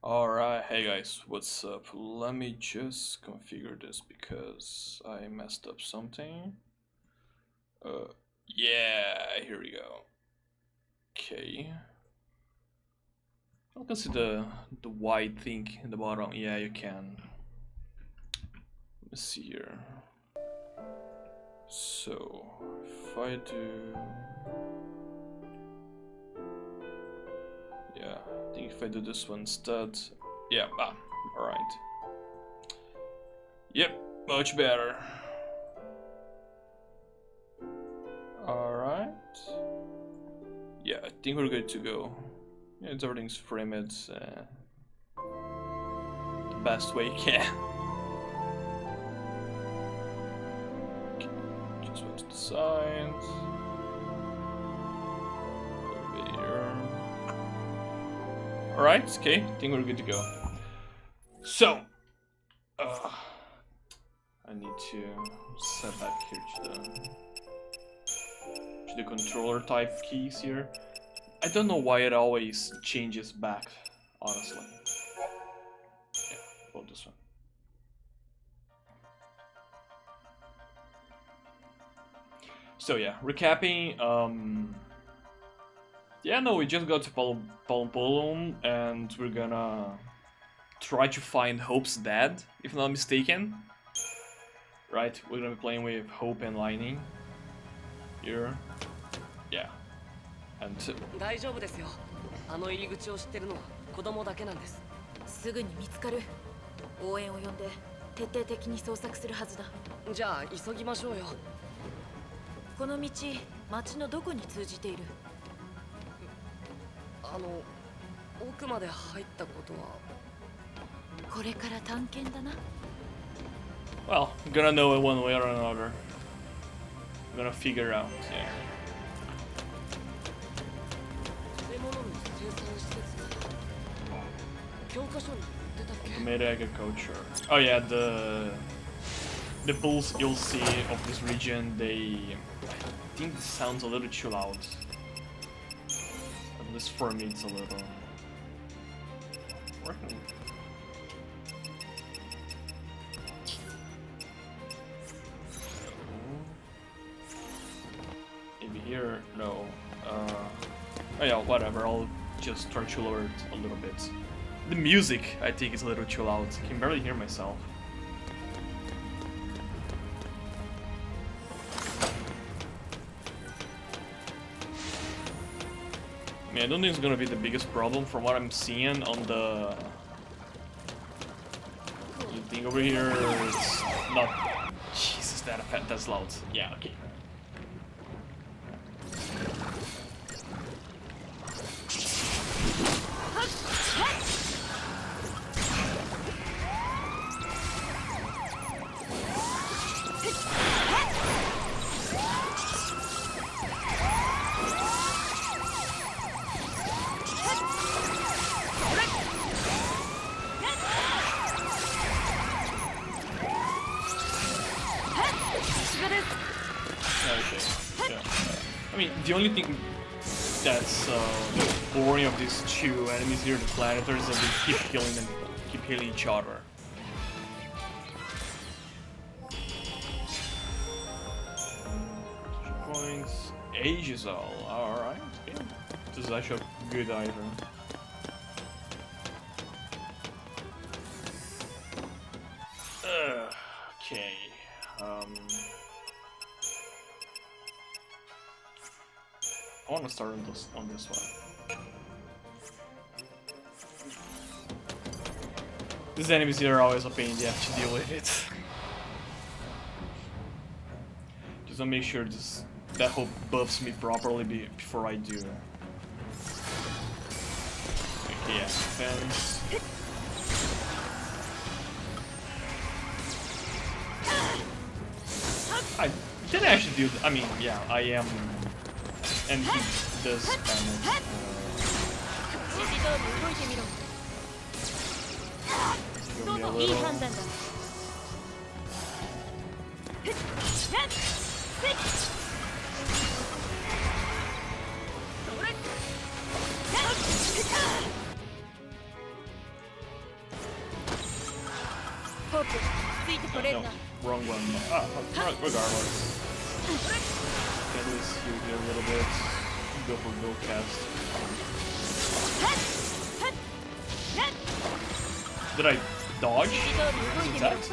Alright, hey guys, what's up? Let me just configure this because I messed up something. Yeah, here we go. Okay. You can see the white thing in the bottom. Yeah, you can. Let's see here. So, if I do... Yeah, I think if I do this one instead... Yeah, alright. Yep, much better. Alright. Yeah, I think we're good to go. Yeah, everything's framed the best way you can. Okay, just went to the side. A little bit here. Alright, okay, I think we're good to go. So, I need to set back here to the controller type keys here. I don't know why it always changes back, honestly. Yeah, about this one. So yeah, recapping, yeah, no, we just got to PalumPolum and we're gonna try to find Hope's dad, if I'm not mistaken. Right, we're gonna be playing with Hope and Lighting here. Yeah. And 大丈夫ですよ。あの入り口を知ってるのは子供だけなんです。すぐに見つかる。応援を呼んで徹底的に捜索するはずだ。じゃあ急ぎましょうよ。この道、町のどこに通じている？奥まで入ったことは。これから探検だな。Well, I'm gonna know it one way or another. I'm gonna figure out, yeah. Automated agriculture. Oh yeah, the bulls you'll see of this region, I think this sounds a little too loud. At least for me it's a little... Maybe here? No. Oh yeah, whatever, I'll just try to lower it a little bit. The music, I think, is a little too loud. I can barely hear myself. I mean, I don't think it's gonna be the biggest problem from what I'm seeing on the thing over here. It's not... Jesus, that's loud. Yeah, okay. I mean, the only thing that's boring of these two enemies here, the Planetars, is that they keep killing them, keep killing each other. Points, Aegis-all, alright. Yeah. This is actually a good item. Okay. I want to start on this one. These enemies here are always a pain, you have to deal with it. Just to make sure that hope buffs me properly before I do. Okay, yeah, defense. I didn't actually do. I mean, yeah, I am. And he does damage. Give me a little. ついてこれる No, な wrong one. Regardless. Can we see here a little bit? Go for go cast. Did I dodge his attacks?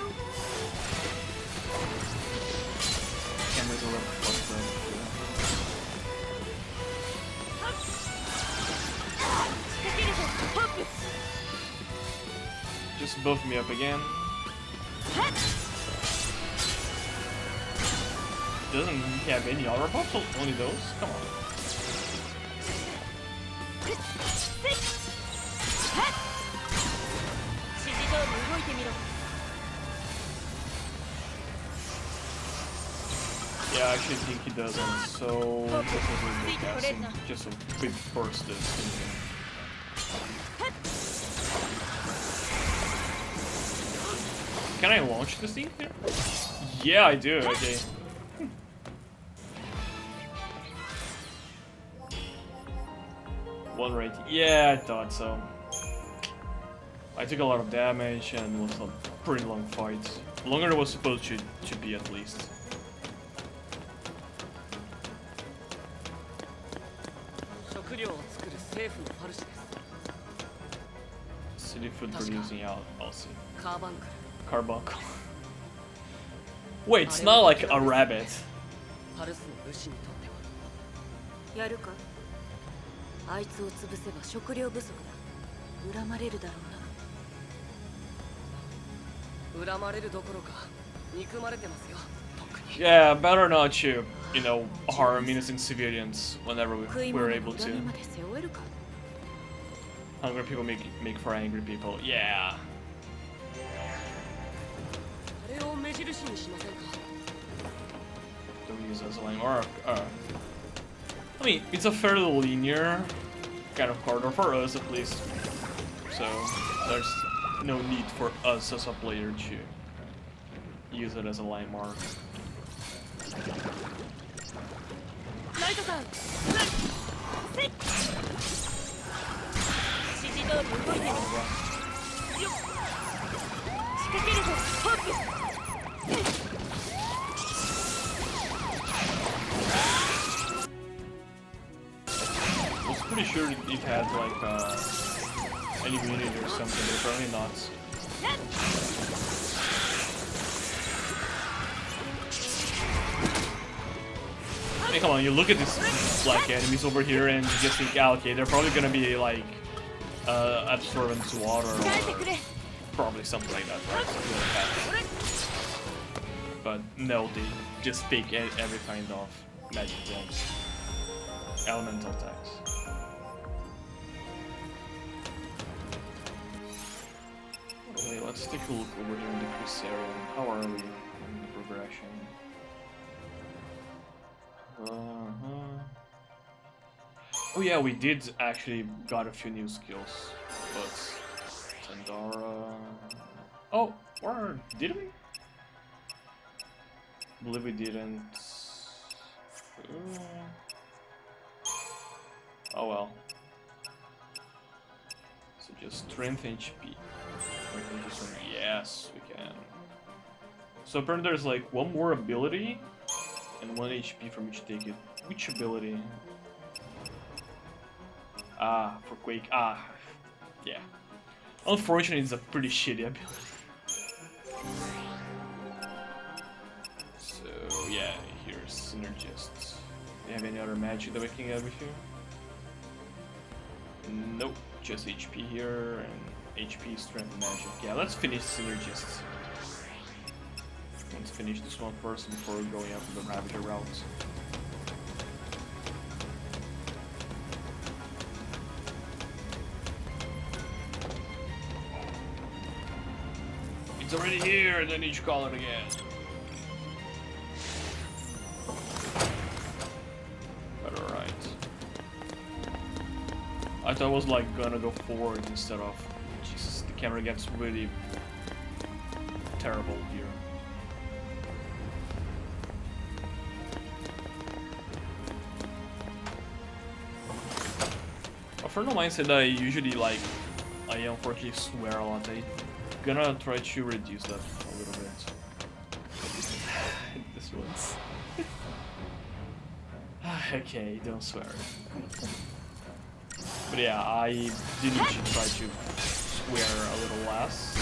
Camera's a little fucked up. Just buff me up again. Doesn't he have any other buffs? Only those? Come on. Yeah, I actually think he doesn't, so just a quick burst this. Can I launch this thing here? Yeah, I do, okay. One rate. Yeah, I thought so. I took a lot of damage and it was a pretty long fight. Longer than it was supposed to be at least. City food producing I'll see. Carbuncle. Wait, it's not like a rabbit. やるかあいつを潰せば食料不足だ恨まれるだろうな恨まれるどころか憎まれてますよ特に Yeah, better not to, you know, harm innocent civilians whenever we're able to. Hungry people make for angry people. Yeah. あれを目印にしませんか Don't use as a line or I mean, it's a fairly linear kind of corridor for us at least. So there's no need for us as a player to use it as a line mark. ライトさん指示通り動いてるよっ仕掛けるぞホープ I was pretty sure it had like an immunity or something, but apparently not. Hey, come on, you look at these black enemies over here and you just think, ah, okay, they're probably gonna be like absorbent to water or probably something like that, right? Something like that. But no, they just take every kind of magic attacks, elemental attacks. Wait, let's take a look over here in the quiz area. How are we in the progression? Oh yeah, we did actually got a few new skills, but Tandara. Oh, or did we? I believe we didn't. Oh well. So just strength HP. Yes, we can. So apparently there's like one more ability and 1 HP from each ticket. Which ability? Ah, for Quake. Ah, yeah. Unfortunately, it's a pretty shitty ability. So yeah, here's Synergists. Do you have any other magic that we can get with you? Nope, just HP here and HP, Strength, and Magic. Yeah, let's finish Synergists. Let's finish this one first before going up the Ravager route. It's already here, and then you should call it again. But alright. I thought I was like gonna go forward instead of... Jesus, the camera gets really terrible here. A friend of mine said that I usually like... I unfortunately swear a lot. I'm gonna try to reduce that a little bit. Okay, don't swear. But yeah, I do need to try to swear a little less.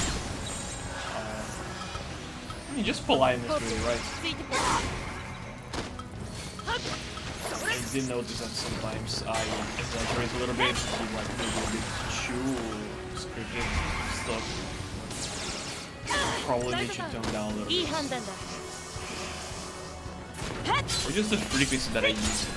I mean, just politeness, really, right? I did notice that sometimes I exaggerate a little bit, be like maybe a bit too scripted stuff. Probably need to tone down a little bit. Or just the frequency that I use.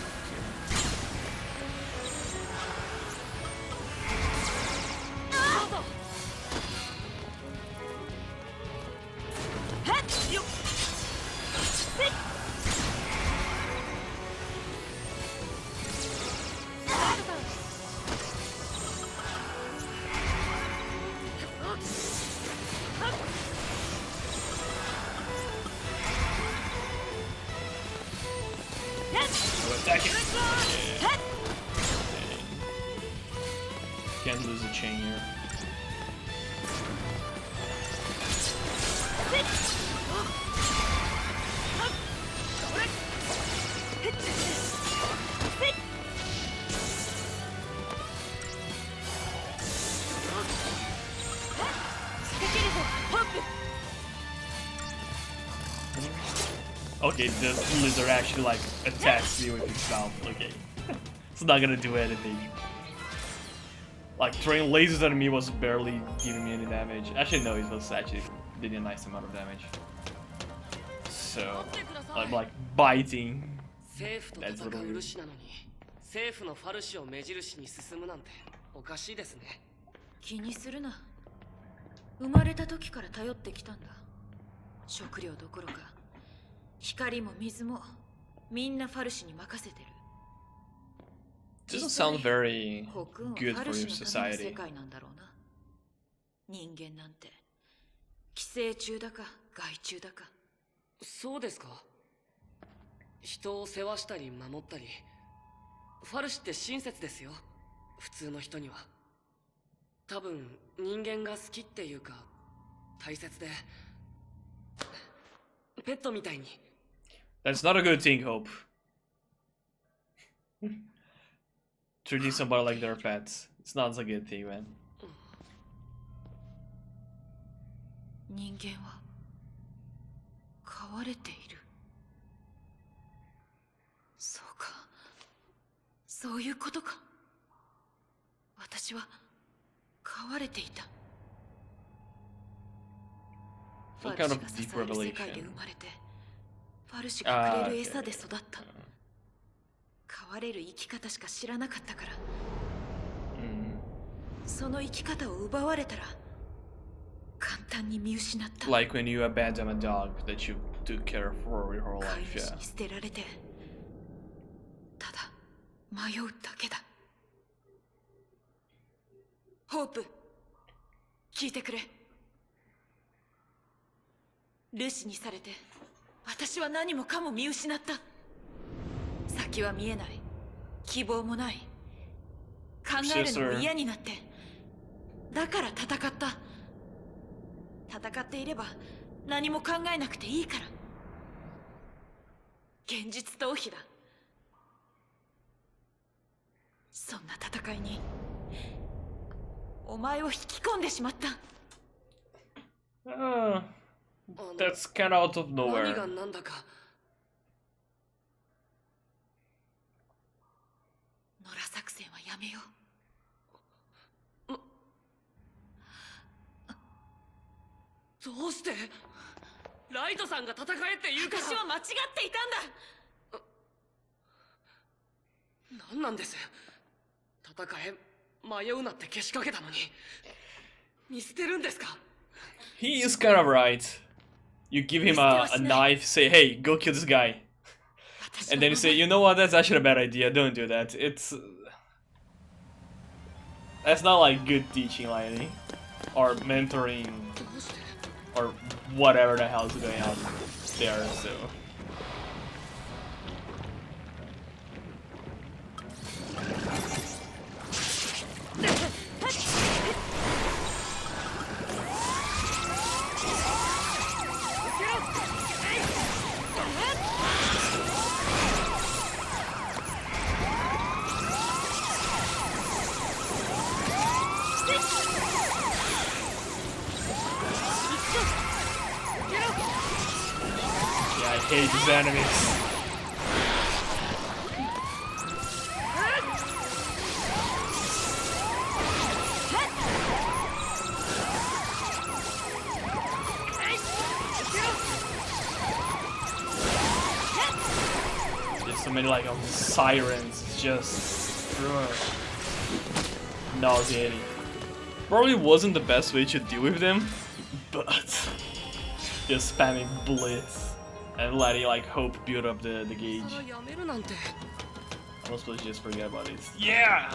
Attack it! Yeah. Can't lose a chain here. Okay, the lizard actually like attacks me with its mouth. Okay, it's not gonna do anything. Like throwing lasers at me was barely giving me any damage. Actually, no, it was actually did a nice amount of damage. So I'm like biting. That's a little weird. 政府のファルシを目印に進むなんておかしいですね。気にするな。生まれた時から頼ってきたんだ。食料どころか光も水もみんなファルシに任せてる。Doesn't sound very good for your society. 世界なんだろうな。人間なんて寄生虫だか害虫だか。そうですか。人を世話したり守ったり、ファルシって親切ですよ。普通の人には。多分人間が好きっていうか大切で、ペットみたいに。That's not a good thing, Hope. Treating somebody like their pets. It's not a good thing, man. 人間は飼われている。そうか。そういうことか。私は飼われていた。ファルシが支える世界で生まれて、ファルシがくれる餌で育った。飼われる生き方しか知らなかったから。その生き方を奪われたら簡単に見失った。Like when you abandon a dog that you took care for your whole 飼い life, 主 yeah. に捨てられて、ただ迷うだけだ。ホープ、聞いてくれ。ルシにされて私は何もかも見失った。先は見えない、希望もない、考えるのも嫌になって、だから戦った。戦っていれば何も考えなくていいから。現実逃避だ。そんな戦いにお前を引き込んでしまった。That's kind of out of nowhere. 何が何だか。野良作戦はやめよう。どうしてライトさんが戦えって言うから。私は間違っていたんだ。何なんです。戦え、迷うなってけしかけたのに見捨てるんですか。 He is kind of right. You give him a knife, say, hey, go kill this guy. And then you say, you know what, that's actually a bad idea, don't do that. That's not like good teaching, Lightining. Or mentoring. Or whatever the hell is going on there, so. hate these enemies. There's so many like sirens. It's just nauseating. Probably wasn't the best way to deal with them, but just spamming blitz and letting like hope build up the gauge. I'm supposed to just forget about it. Yeah,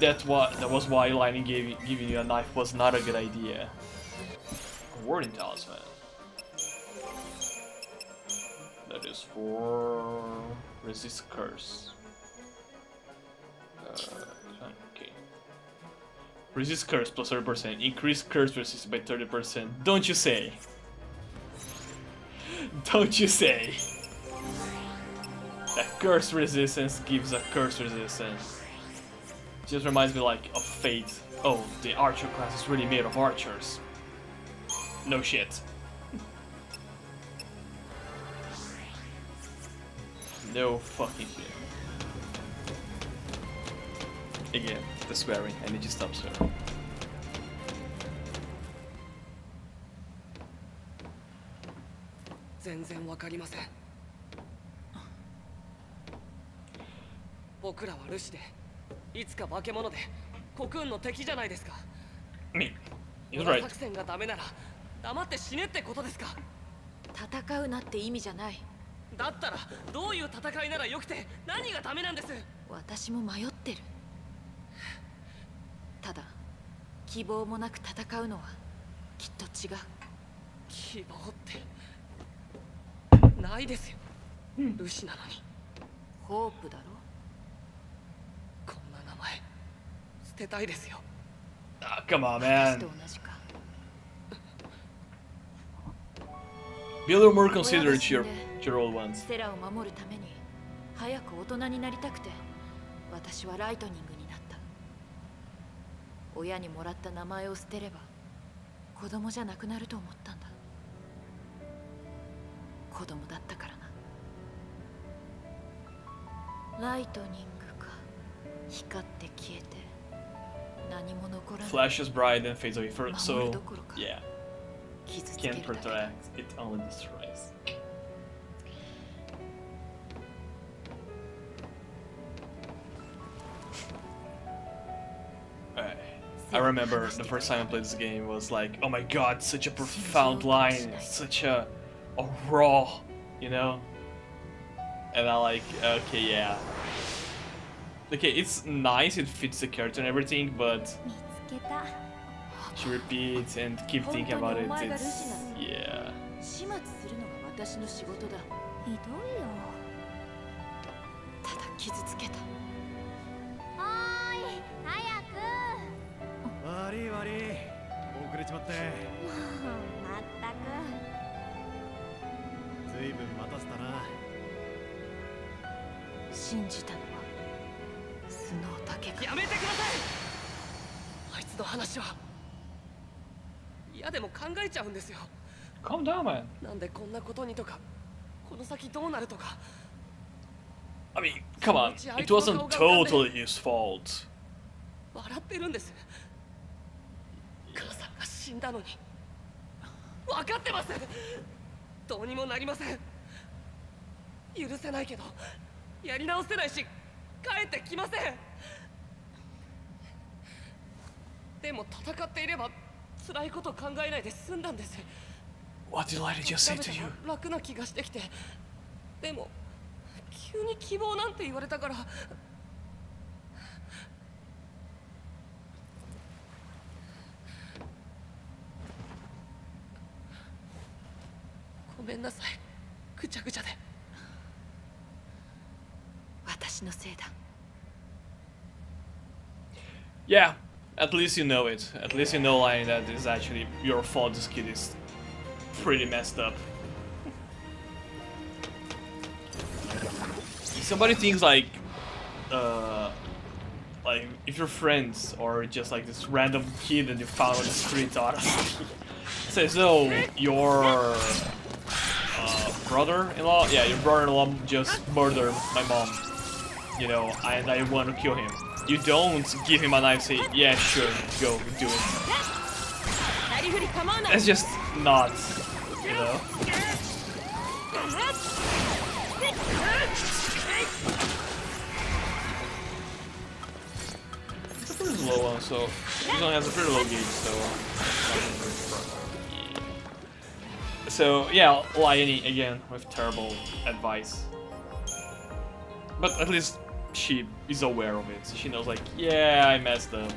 that was why Lightning giving you a knife was not a good idea. Warding talisman. That is for resist curse. Okay. Resist curse plus 30%. Increase curse resistance by 30%. Don't you say? Don't you say? That curse resistance gives a curse resistance. Just reminds me like of Fate. Oh, the archer class is really made of archers. No shit. No fucking shit. Again, the swearing. I need to stop swearing. I mean, he's right. 戦うなって意味じゃない。だったらどういう戦いならよくて何がダメなんです。私も迷ってる。ただ希望もなく戦うのはきっと違う。希望ってないですよ。ルシなのに。ホープだろ。こんな名前捨てたいですよ。Ah, come on, man. Be a little more considerate to your old ones. セラを守るために早く大人になりたくて私はライトニングになった。親にもらった名前を捨てれば子供じゃなくなると思ったんだ。子供だったからな。ライトニングか。光って消えて何も残らない。 Flashes bright and fades away. So yeah, can't protect. It only destroys. I remember the first time I played this game was like, oh my god, such a profound line, such a raw, you know? And I like, okay, yeah. Okay, it's nice, it fits the character and everything, but to repeat and keep thinking about it, it's, yeah. 始末するのが私の仕事だ。ひどいよ。ただ傷つけた。おーい、早く。悪い悪い、遅れちまって。もうまったく。ずいぶん待たせたな。信じたのはスノータケか。やめてください。あいつの話は嫌でも考えちゃうんですよ。Calm down, man. なんでこんなことにとか、この先どうなるとか。I mean, come on, it wasn't totally his fault. 笑ってるんです。母さんが死んだのに。分かってます。どうにもなりません。許せないけど、やり直せないし、帰ってきません。でも戦っていれば辛いこと考えないで済んだんです。What did Lighty just say to you? 楽な気がしてきて。でも急に希望なんて言われたから。ごめんなさい。ぐちゃぐちゃで。私のせいだ。Yeah, at least you know it. At least you know, Lion, that it's actually your fault. This kid is pretty messed up. Somebody thinks like if you're friends or just like this random kid that you found on the street, honestly, says, "Oh, you're brother-in-law? Yeah, your brother-in-law just murdered my mom. You know, and I want to kill him. You don't give him a knife, say, yeah, sure, go, do it. That's just not, you know? It's a pretty low one, so this one has a pretty low gauge, so... So, yeah, Lightining again with terrible advice. But at least she is aware of it. So she knows, like, yeah, I messed up.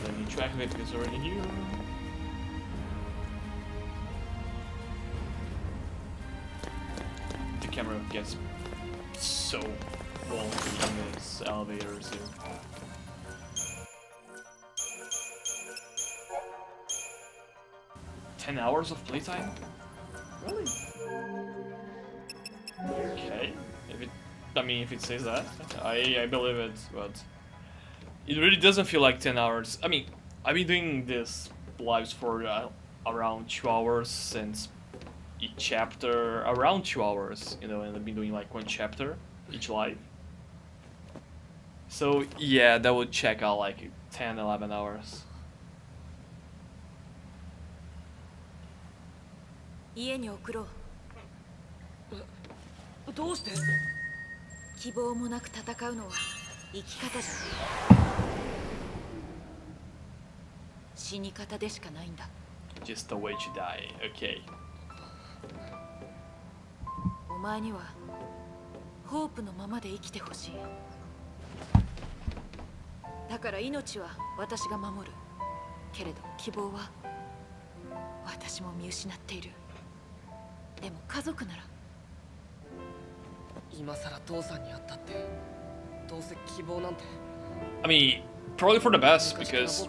Let me track it because it's already here. The camera gets so wonky in this elevator, too. $10 hours of playtime? Really? Okay. If it says that, I believe it, but it really doesn't feel like 10 hours. I mean, I've been doing this lives for around 2 hours since each chapter, around 2 hours, you know, and I've been doing like one chapter each live. So yeah, that would check out like 10, 11 hours. 家に送ろう。どうして？希望もなく戦うのは生き方じゃ死に方でしかないんだ。 Just the way to die. Okay. お前にはホープのままで生きてほしい。だから命は私が守る。けれど希望は私も見失っている。でも家族なら。今さら父さんに会ったって、どうせ希望なんて。I mean, probably for the best because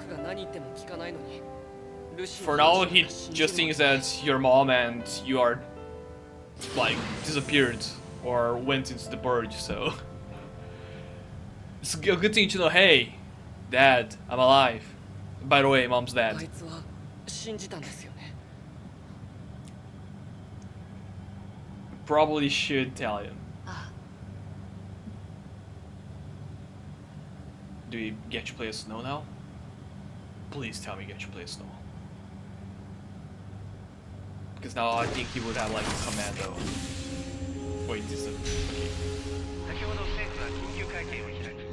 for now he just thinks that your mom and you are like disappeared or went into the purge, so it's a good thing to know. Hey, Dad, I'm alive. By the way, Mom's dead. あいつは信じたんですよね。 Probably should tell him. Do we get to play as Snow now? Please tell me you get to play as Snow. Because now I think he would have like a commando. Wait, this is okay. 先ほど政府は緊急会見を開き、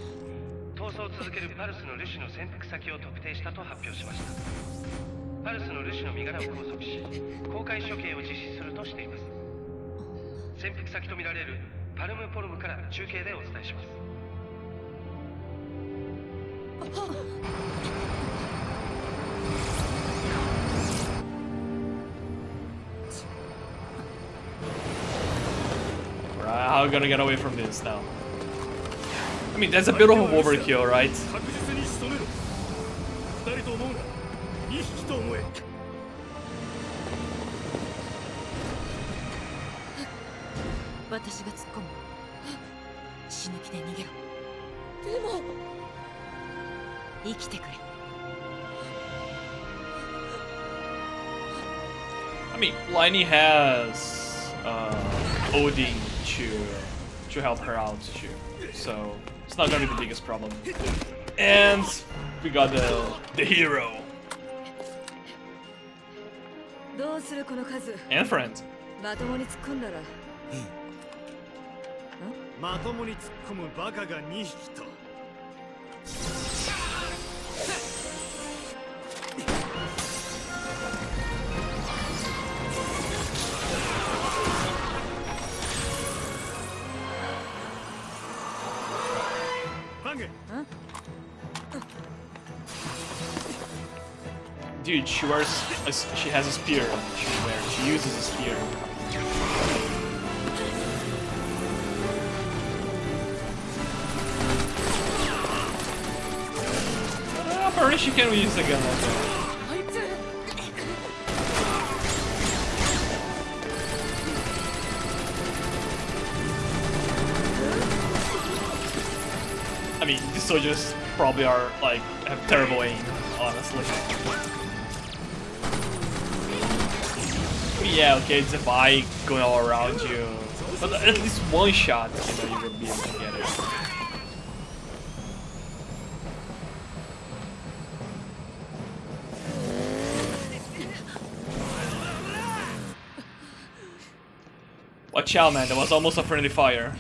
逃走を続けるパルスのルシュの潜伏先を特定したと発表しました。パルスのルシュの身柄を拘束し、公開処刑を実施するとしています。潜伏先とみられるパルムポルムから中継でお伝えします。 Right, how are we gonna get away from this now? I mean, that's a bit of an overkill, right? 私が突っ込む。死ぬ気で逃げろ。でも生きてくれ。I mean, Lightining has Odin to help her out too, so it's not gonna be the biggest problem. And we got the hero どうするこの数。 and friend. まともに突っ込んだら。まともに突っ込むバカが2匹と。Dude, she has a spear. She uses a spear. Apparently she can use the gun also. I mean, these soldiers probably are like have terrible aim, honestly. yeah, okay, it's a bike going all around you, but at least one shot, you know, you will be able to get it. Watch out, man, that was almost a friendly fire.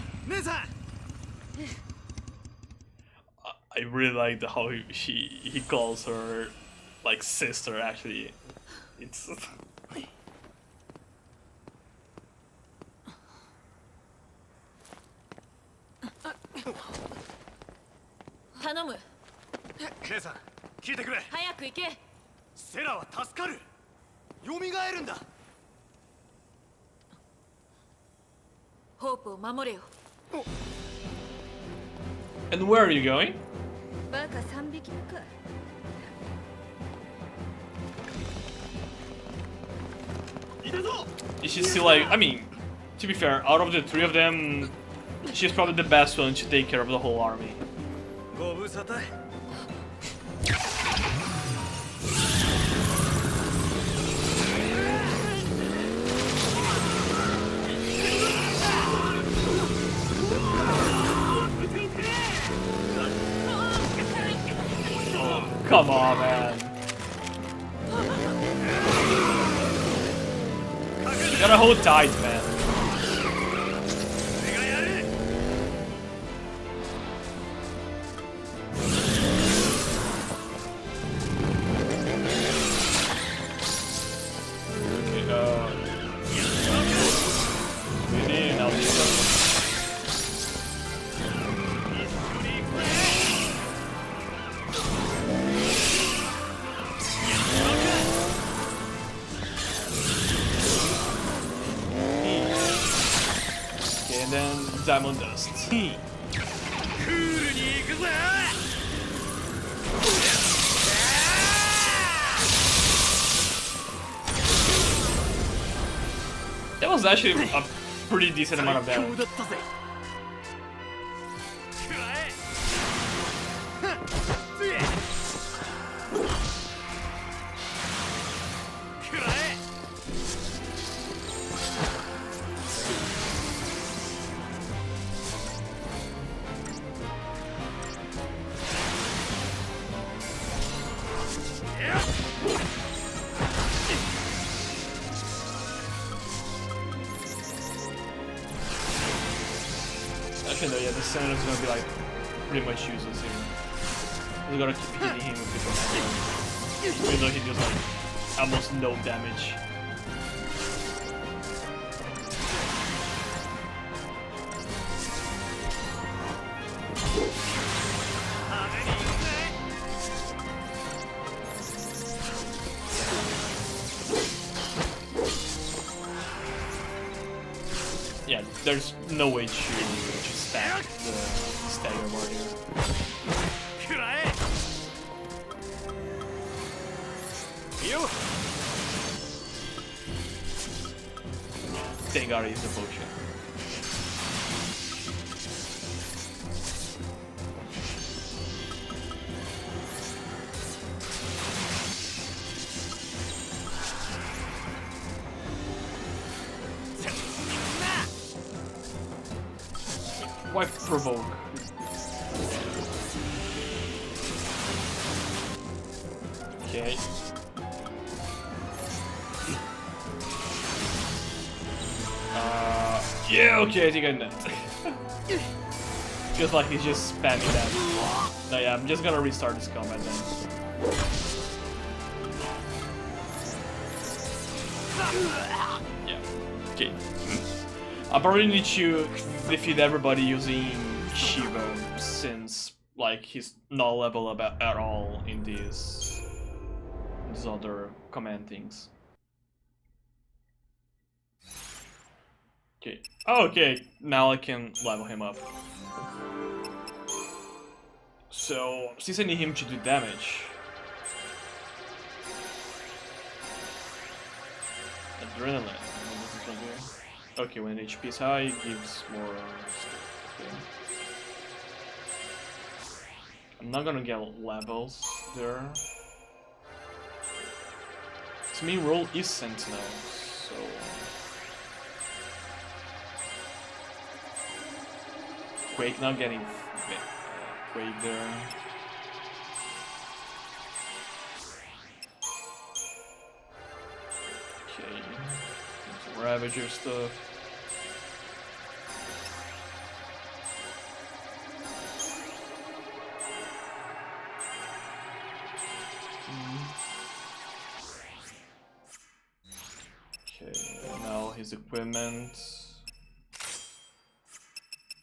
I really like how he calls her like sister. Actually, it's. 頼む。姉さん聞いてくれ。早く行け。セラは助かる。蘇るんだ。ホープを守れよ。 And where are you going? バカ3匹目か。Is she still like? I mean, to be fair, out of the three of them, she's probably the best one to take care of the whole army. ご無沙汰。Come on, man. You gotta hold tight, man. Really? Now and then Diamond Dust. That was actually a pretty decent amount of damage. Actually, no, yeah, the Senator's gonna be like pretty much useless here. We gotta keep hitting him with the even though he does like almost no damage. Yeah, there's no way to stack the stagger bar here. Thank God he's a potion. Why provoke? Okay. Yeah, okay, I think I know. Feels like he's just spamming that. No, yeah, I'm just gonna restart this combat then. Yeah, okay. I probably need to defeat everybody using Shiva, since like he's not level up at all in these other command things. Okay. Oh, okay, now I can level him up. So, since I need him to do damage, adrenaline. Okay, when HP is high, it gives more. Okay. I'm not gonna get levels there. His main role is Sentinel, so. Quake not getting Quake there. Okay, some Ravager stuff. Okay, now his equipment.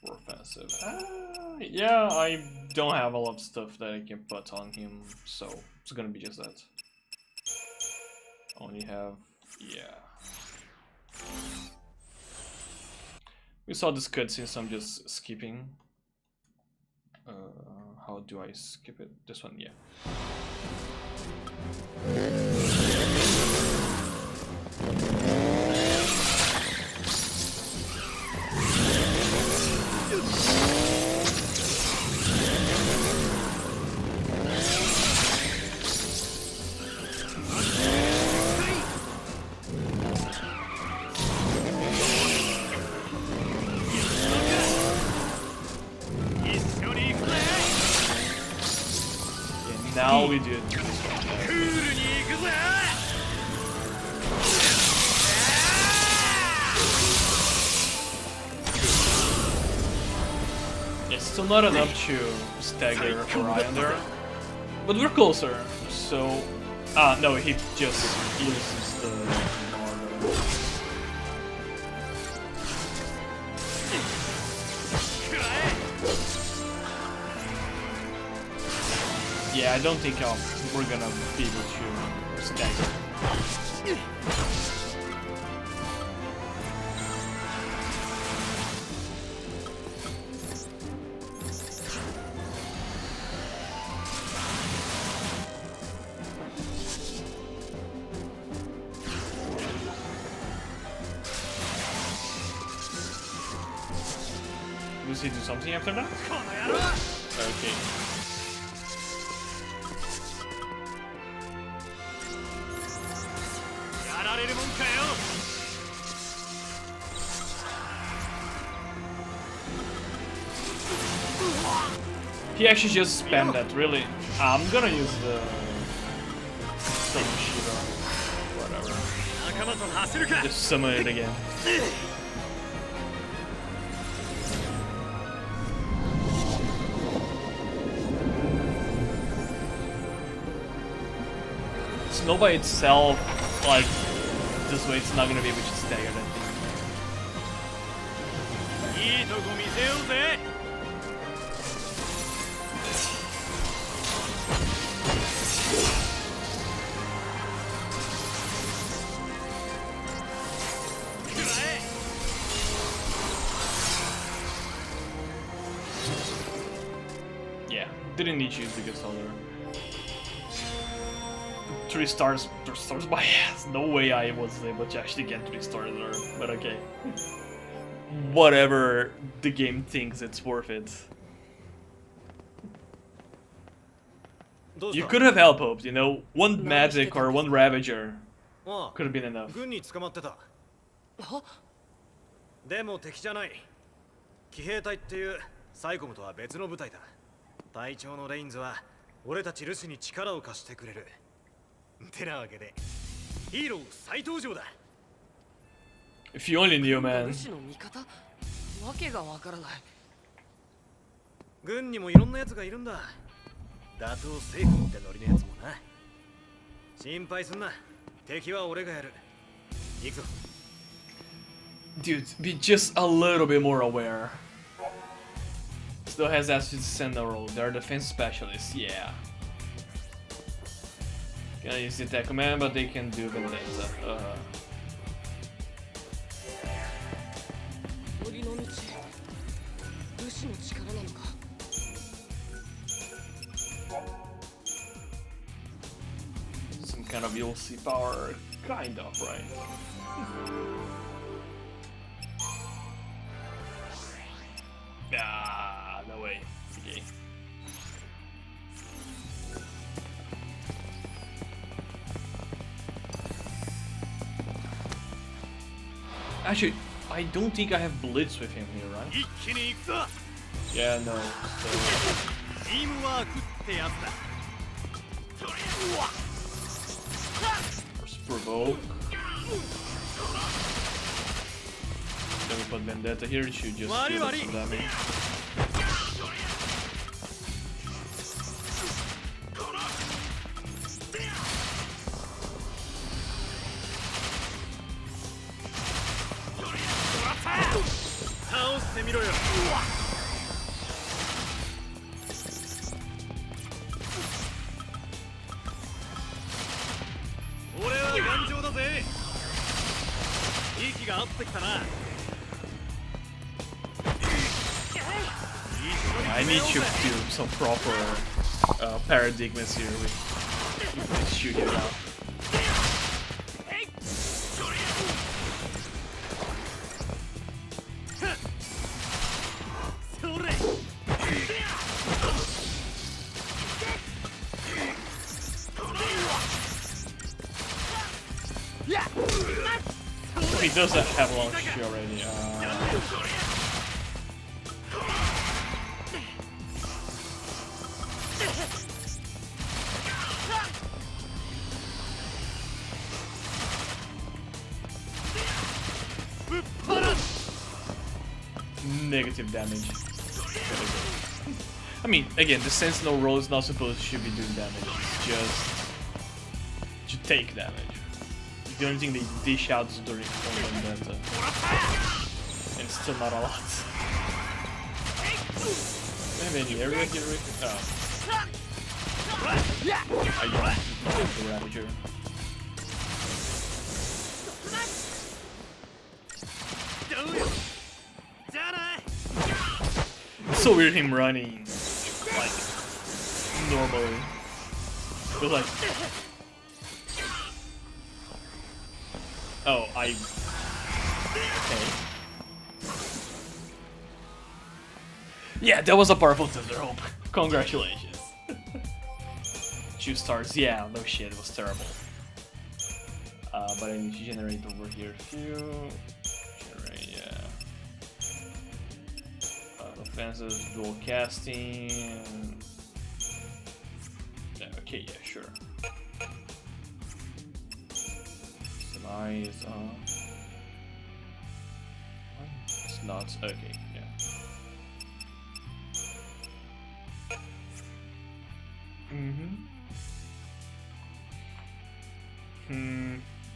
For offensive. Yeah, I don't have a lot of stuff that I can put on him, so it's gonna be just that. Only have, yeah. We saw this cutscene, so I'm just skipping. How do I skip it? This one, yeah. Now we do it. It's still not enough to stagger Orion there, but we're closer. So, no, he just uses the normal. Yeah, I don't think we're gonna be able to stagger. Does he do something after that? Okay. He actually just spammed that, really. I'm gonna use the Summon Shiva. Whatever. Just summon it again. Snow by itself, like, this way it's not gonna be able to stagger that thing. Yeah, didn't need to use the Gestalt there. 3 stars by ass. No way I was able to actually get 3 stars there, but okay. Whatever the game thinks it's worth it. You could have helped Hope, you know, one magic or one Ravager could have been enough. でも敵じゃない。騎兵隊っていうサイコムとは別の部隊だ。隊長のレインズは俺たちルシに力を貸してくれる。てなわけでヒーロー再登場だ。If you only knew, man. ルシの味方？わけがわからない。軍にもいろんな奴がいるんだ。打倒セーフってノリのやつもな。心配すんな。敵は俺がやる。行くぞ。Dude, be just a little bit more aware. Still has access to Sentinel. They're defense specialists, yeah. Gonna use the attack command, but they can do Vendetta. 森の道、ルシの力なのか。Some kind of ULC power, kind of, right? Ah, no way. Okay. Actually, I don't think I have Blitz with him here, right? Yeah, no. So, チームワークってやつだ first provoke. Then we put Vendetta here. It should just do some damage. 倒してみろよ俺は頑丈だぜ息が合ってきたな I need to do some proper paradigmas here with shooting it out. Oh, he does have launch already. Negative damage. I mean, again, the Sentinel roll is not supposed to be doing damage. It's just to take damage. The only thing they dish out is during Vendetta. And it's still not a lot. Do I have any area here? Oh. I used the Ravager. It's so weird him running like normally. But like, oh, okay. Yeah, that was a powerful Thunder Hope. Congratulations. 2 stars. Yeah, no shit, it was terrible. But I need to generate over here too. Generate, yeah. Offensive, dual casting. Yeah, okay, yeah, sure. Eyes on. It's not okay, yeah.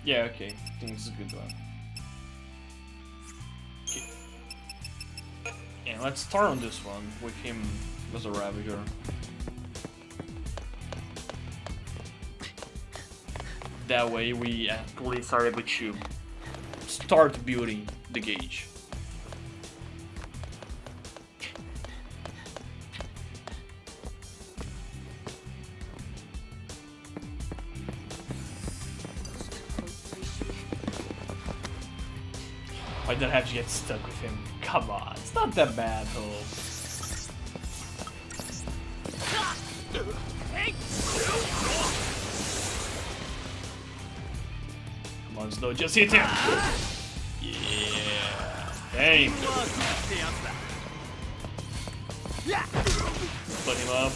Yeah, okay. I think it's a good one. Okay. Yeah, let's start on this one with him as a Ravager. That way we at least are able to start building the gauge. I don't have to get stuck with him. Come on, it's not that bad though. Come on, Snow, just hit him! Yeah, thank you. Put him up.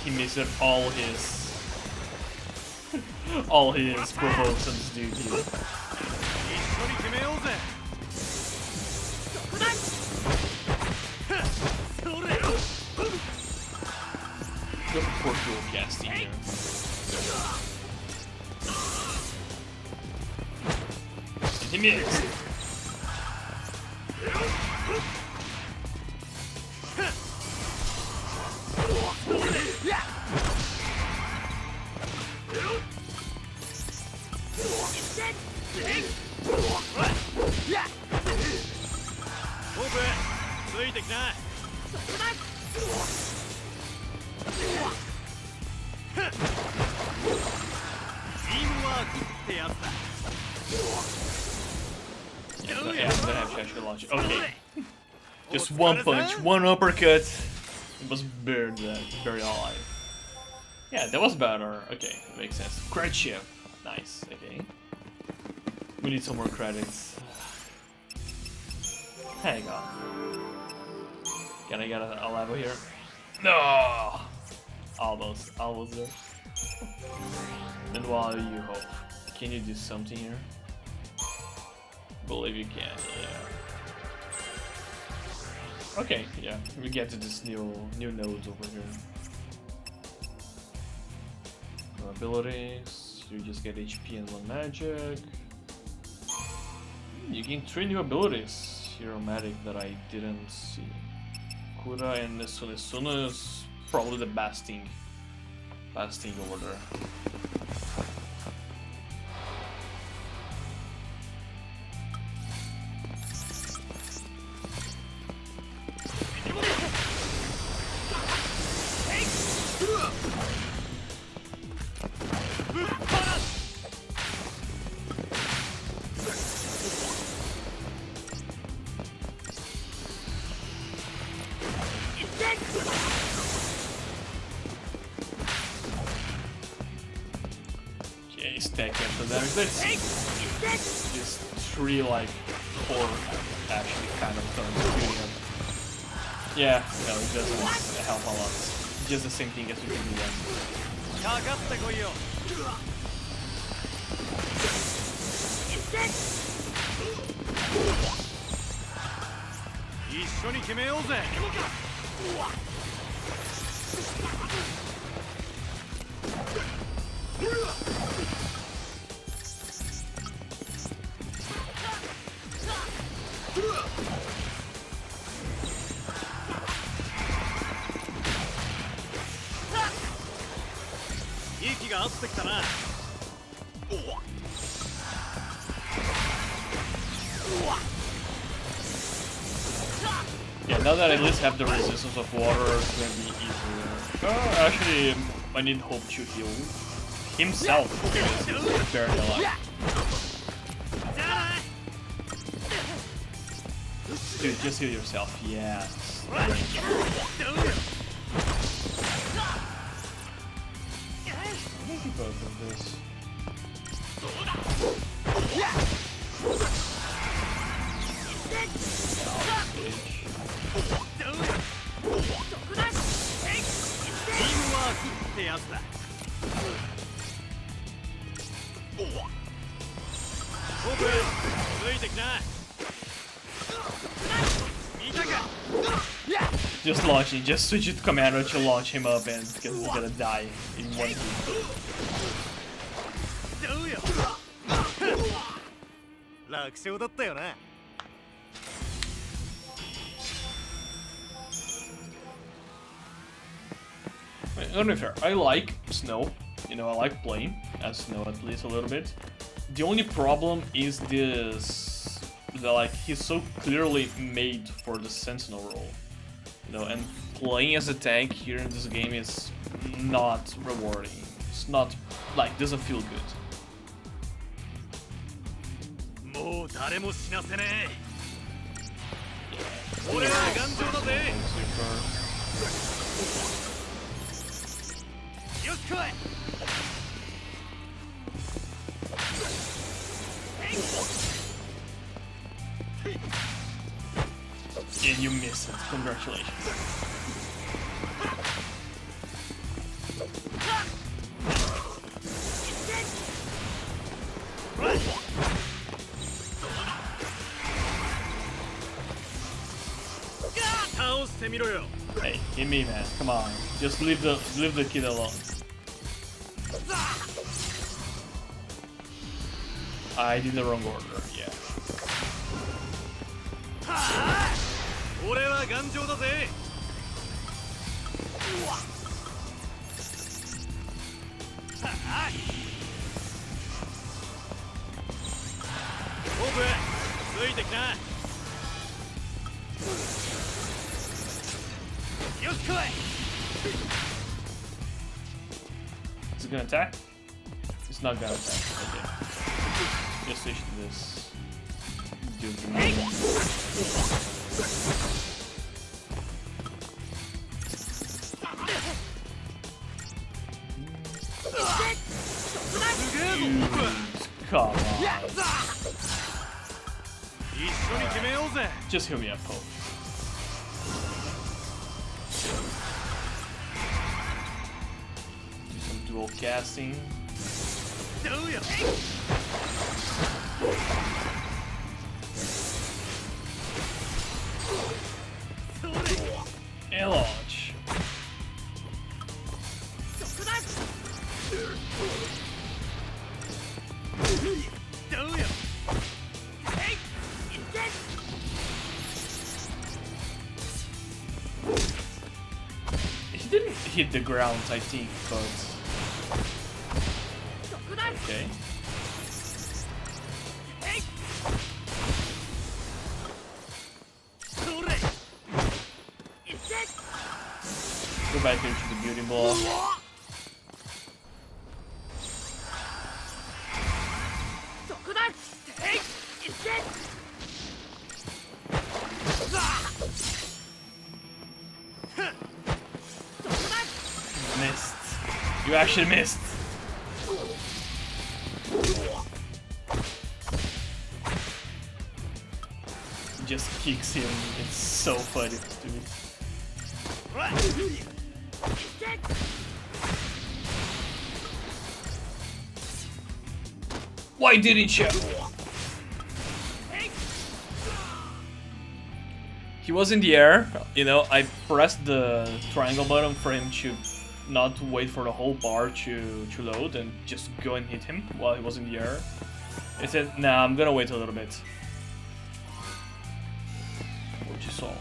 He missed all his provokes on this dude here. Good poor dual casting here. And he missed. Yeah, I'm gonna have to actually launch it. Okay. Just one punch, one uppercut. It was buried alive. Yeah, that was better. Okay, that makes sense. Credit ship. Nice. Okay. We need some more credits. Hang on. Can I get a level here? No! Almost there. And while you hope, can you do something here? Believe you can, yeah. Okay, yeah, we get to this new nodes over here. No abilities, you just get HP and 1 magic. You gain 3 new abilities. Hero Medic that I didn't see. Kura and Suna is probably the best thing over there. Okay, stack up the damage. That's just 3 like 4 actually kind of turns shooting up. Yeah, no, it doesn't help a lot. Just the same thing as we did one. かかってこいよ。一緒に決めようぜ。息が合ってきたな。Yeah, now that I at least have the resistance of water, it's gonna be easier. Oh, actually, I need Hope to heal himself because he's barely alive. Dude, just heal yourself. Yes. Maybe both of this. Just launch it, just switch it to Commander to launch him up and because he's gonna die in 1 hit. Let me be fair, I like Snow, you know, I like playing as Snow at least a little bit. The only problem is this, that like he's so clearly made for the Sentinel role, you know, and playing as a tank here in this game is not rewarding. It's not, like, doesn't feel good. Yeah, you missed it. Congratulations. Hey, hit me, man. Come on. Just leave the kid alone. I did the wrong order, yeah. Is it gonna attack? It's not gonna attack. Okay. Just switch to this. Just heal me up, Pope. Do some dual casting. And launch. He didn't hit the ground, I think, but okay. Go back here to the beauty ball. Missed. You actually missed. He just kicks him. It's so funny to me. Why didn't you? He was in the air, you know, I pressed the triangle button for him to not wait for the whole bar to load and just go and hit him while he was in the air. I said, nah, I'm gonna wait a little bit. Which is all.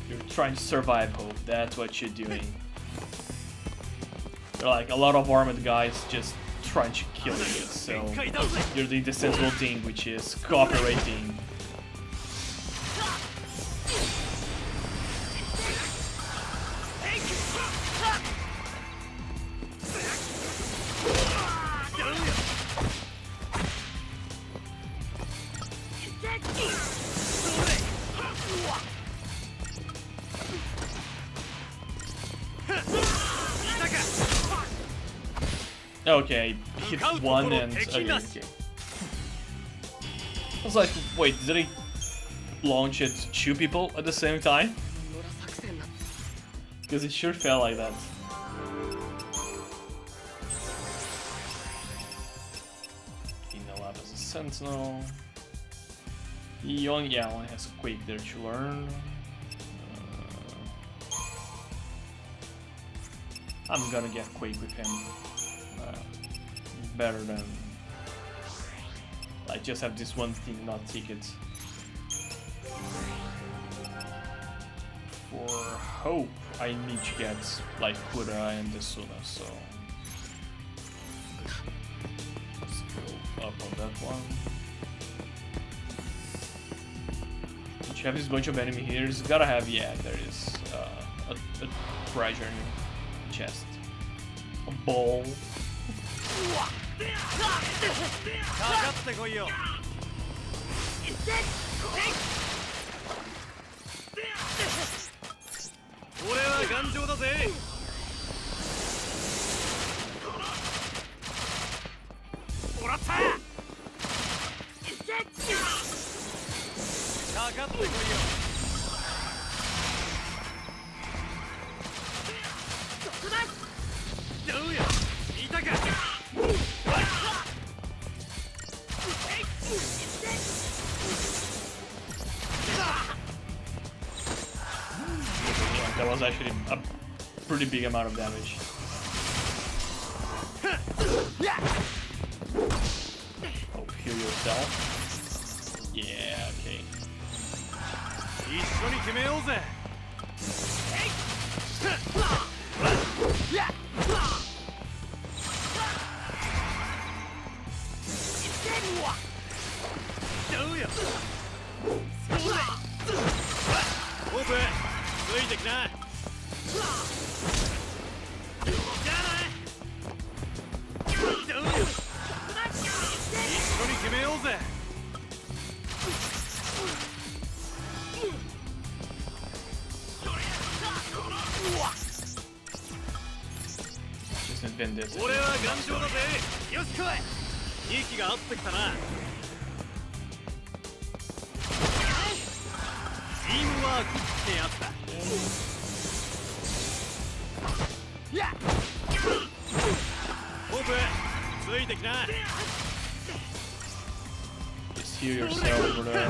You're trying to survive, Hope. That's what you're doing. They're like a lot of armored guys just trying to kill you, so you're doing the sensible thing, which is cooperating. Okay, hit one and okay. I was like, wait, did he launch at 2 people at the same time? Because it sure felt like that. Inalab as a sentinel. He only has a Quake there to learn. I'm gonna get Quake with him. Better than I just have this one thing, not tickets. For Hope, I need to get like Kura and Desuna, so let's go up on that one. Did you have this bunch of enemy here? It's gotta have, yeah, there is a treasure in the chest. A ball. かかってこいよ。俺は頑丈だぜ。もらった。かかってこいよ。どうや。いたか。That was actually a pretty big amount of damage. Oh, heal yourself. Yeah, okay. been this. 俺は頑丈だぜ。よし来い。息が合ってきたな。チームワークってやつだ。やっ。ホープ、ついてきな。 Just heal yourself over there.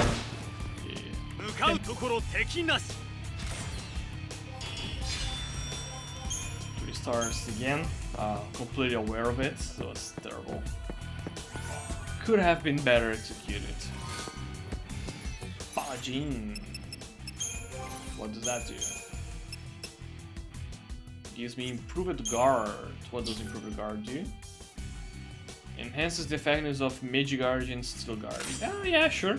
Yeah. 向かうところ敵なし。 Three stars again. Completely aware of it, so it's terrible. Could have been better executed. Bajin. What does that do? Gives me improved guard. What does improved guard do? Enhances the effectiveness of Mage Guard and Steel Guard. Yeah, sure.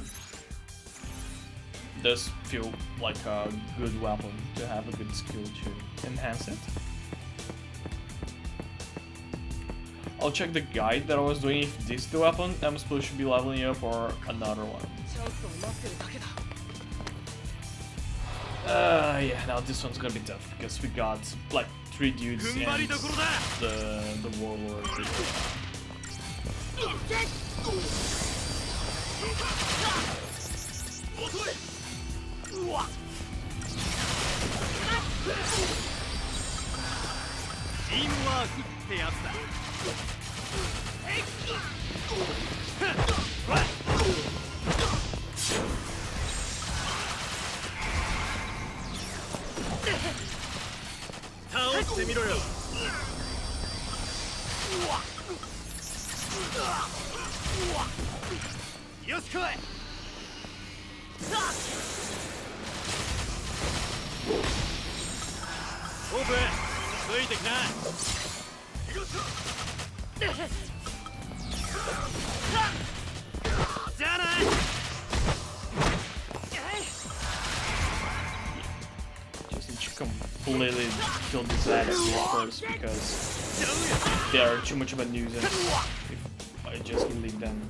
Does feel like a good weapon to have a good skill to enhance it. I'll check the guide that I was doing if this is the weapon I'm supposed to be leveling up or another one. Yeah, now this one's gonna be tough because we got like 3 dudes and the warlord. Just need to completely kill these ads first because they are too much of a nuisance if I just leave them.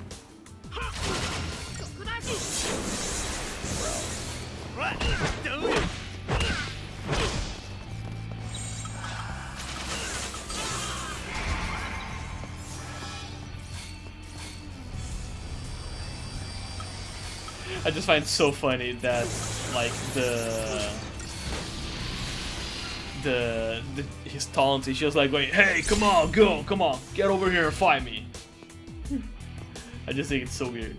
I just find it so funny that like his taunt is just like going, hey, come on, go, come on, get over here and fight me. I just think it's so weird.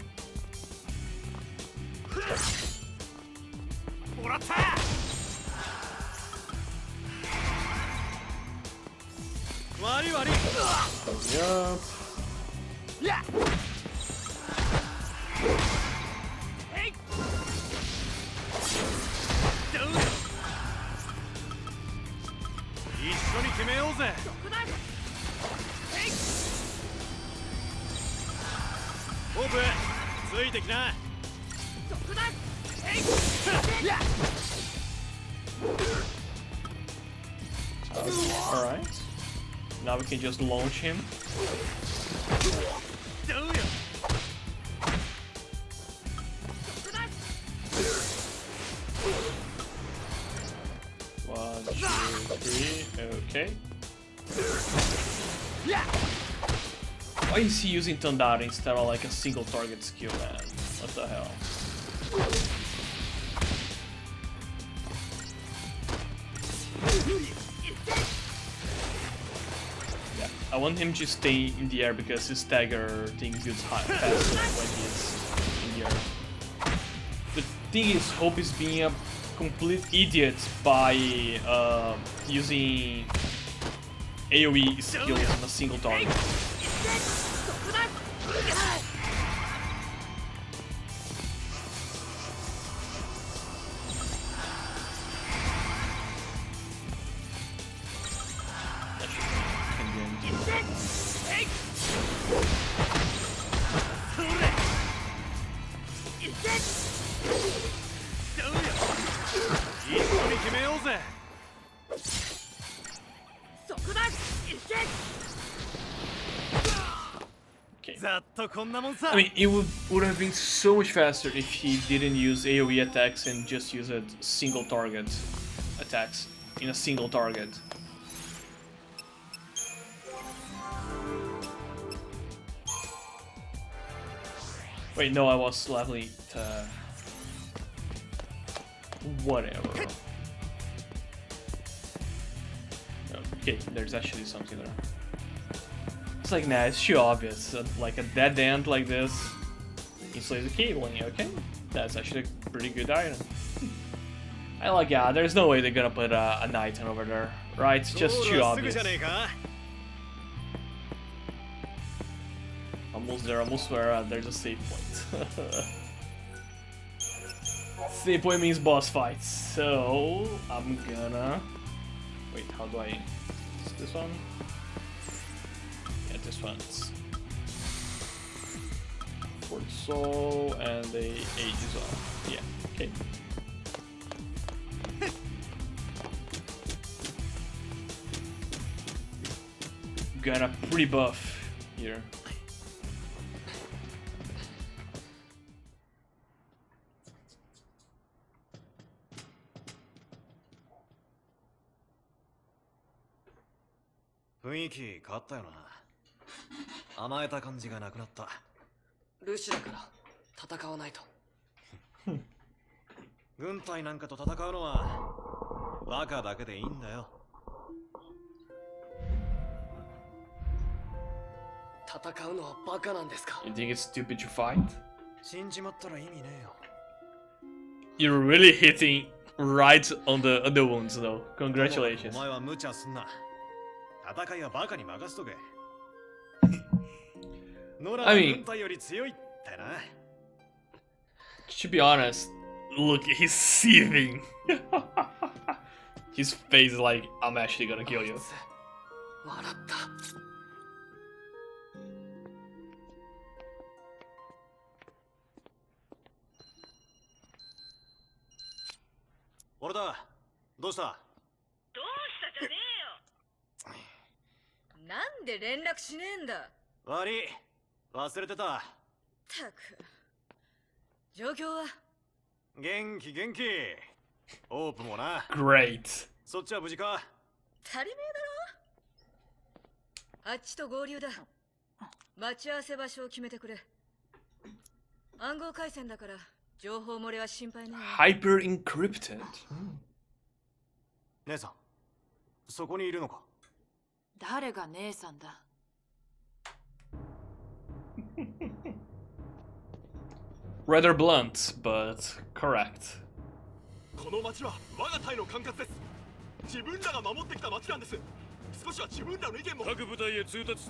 Yup. Alright. Now we can just launch him. One, two, three, okay. Why is he using Tandara instead of like a single target skill, man? What the hell? Yeah, I want him to stay in the air because his stagger thing builds faster when he's in the air. The thing is, Hope is being a complete idiot by using AoE skills on a single target. I mean, it would have been so much faster if he didn't use AoE attacks and just used single target attacks in a single target. Wait, no, I was leveling whatever. Okay, there's actually something there. It's like, nah, it's too obvious. Like a dead end like this, insulates the cabling, okay? That's actually a pretty good item. I like, yeah, there's no way they're gonna put an item over there, right? It's just too obvious. Almost there, almost where there's a save point. Save point means boss fights, so I'm gonna... Wait, how do I... Is this one? Yeah, this one's... For soul and the age as well. Yeah, okay. Got a pretty buff here.ルシだから戦わないと。軍隊なんかと戦うのはバカだけでいいんだよ。戦うのはバカなんですか？ You think it's stupid to fight? 死んじまったら意味ねえよ。 You're really hitting right on the wounds though. Congratulations. お前は無茶すんな。戦いはバカに任せとけ。I mean, 軍隊より強いってな。to be honest, look, he's seething. His face is like, I'm actually gonna kill you. 笑った。俺だ。どうした？どうしたじゃねえよ。なんで連絡しねえんだ。悪い。忘れてた。たく。状況は？元気元気。オープンもな。Great. そっちは無事か？足りねえだろ。あっちと合流だ。待ち合わせ場所を決めてくれ。暗号回線だから情報漏れは心配ない。Hyper encrypted. 姉さん、そこにいるのか？誰が姉さんだ。Rather blunt, but correct. この町は我が隊の管轄です。自分らが守ってきた町なんです。少しは自分らの意見も。各部隊へ通達。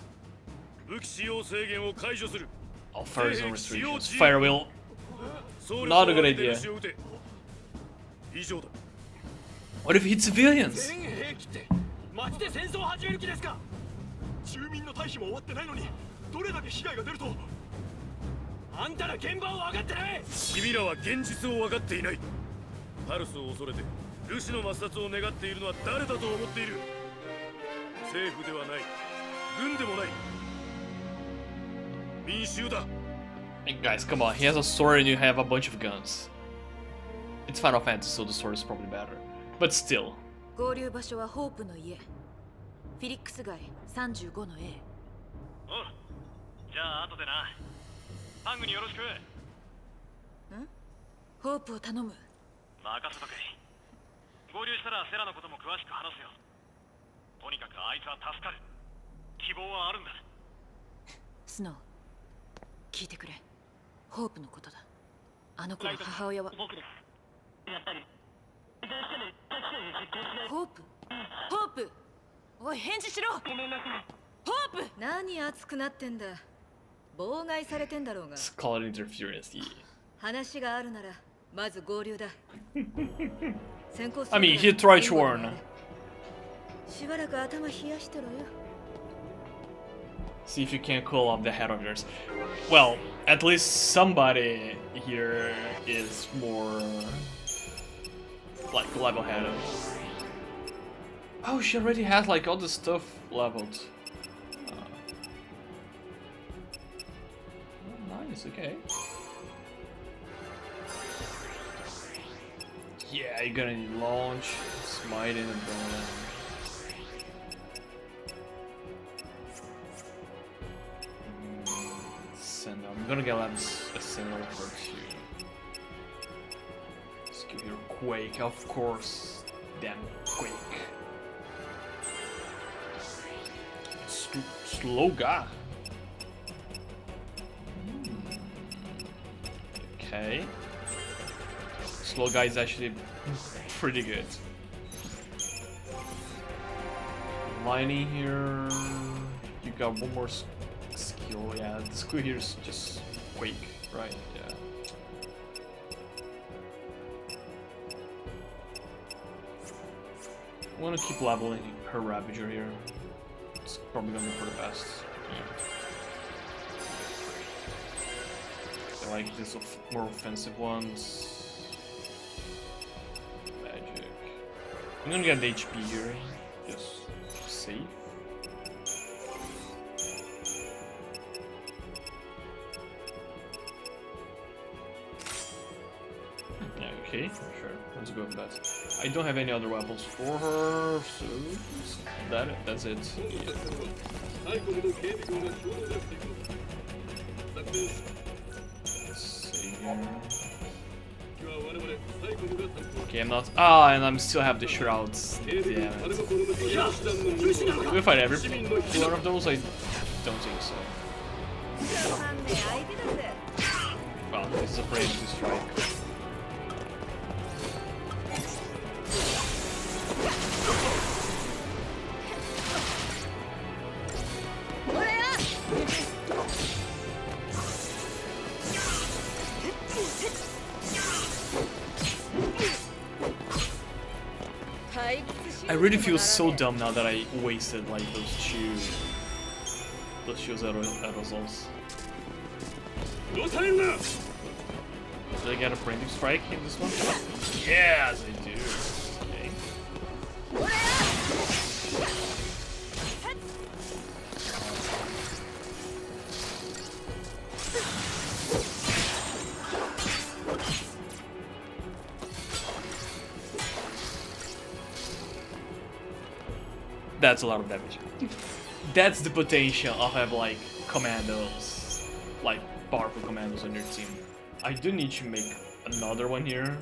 武器使用制限を解除する。All fire zone restrictions. Fire will. Not a good idea. 以上だ。 What if he hits civilians? 全兵器って町で戦争を始める気ですか？住民の退避も終わってないのにどれだけ被害が出ると。あんたら現場を分かってない。君らは現実を分かっていない。パルスを恐れてルシの抹殺を願っているのは誰だと思っている？政府ではない、軍でもない、民衆だ。 Hey guys, come on. He has a sword and you have a bunch of guns. It's Final Fantasy, so the sword is probably better. But still. 合流場所はホープの家。フィリックス街35の A。おう、じゃあ後でな。ハングによろしく。ん？ホープを頼む。任せとけ。合流したらセラのことも詳しく話すよ。とにかくあいつは助かる。希望はあるんだ。スノー、聞いてくれ。ホープのことだ。あの子の母親は。僕です。やっぱり。ホープ？ホープ！おい、返事しろ！ごめんなさい。ホープ！何熱くなってんだ。妨害されてんだろうが。Let's call it interference. Yeah. 話があるならまず合流だ。I mean, he tried to warn. しばらく頭冷やしてろよ。 See if you can cool off the head of yours. Well, at least somebody here is more like level-headed. Oh, she already has like all the stuff leveled. Nice, okay. Yeah, you're gonna need launch, smiting, and burn. Send. I'm gonna get a Insane over to skill here. Quake, of course. Damn Quake. Slow guy. Okay. Slow guy is actually pretty good. Lighting here. You got one more skill. Yeah, the skill here is just Quake, right? Yeah. I want to keep leveling her Ravager here. It's probably gonna be for the best. Yeah. I like these more offensive ones. Magic. I'm gonna get the HP here. Just safe. Yeah, okay, sure. Let's go with that. I don't have any other weapons for her, so that's it. Yeah. Let's see here. Okay, I'm not. Ah, and I'm still have the shrouds. Damn it. Do we fight every one of those? I don't think so. Well, this is a brave to strike. I really feel so dumb now that I wasted like those shields aerosols. Did I get a printing strike in this one? Yes, I do. Okay. That's a lot of damage. That's the potential of have like commandos, like powerful commandos on your team. I do need to make another one here.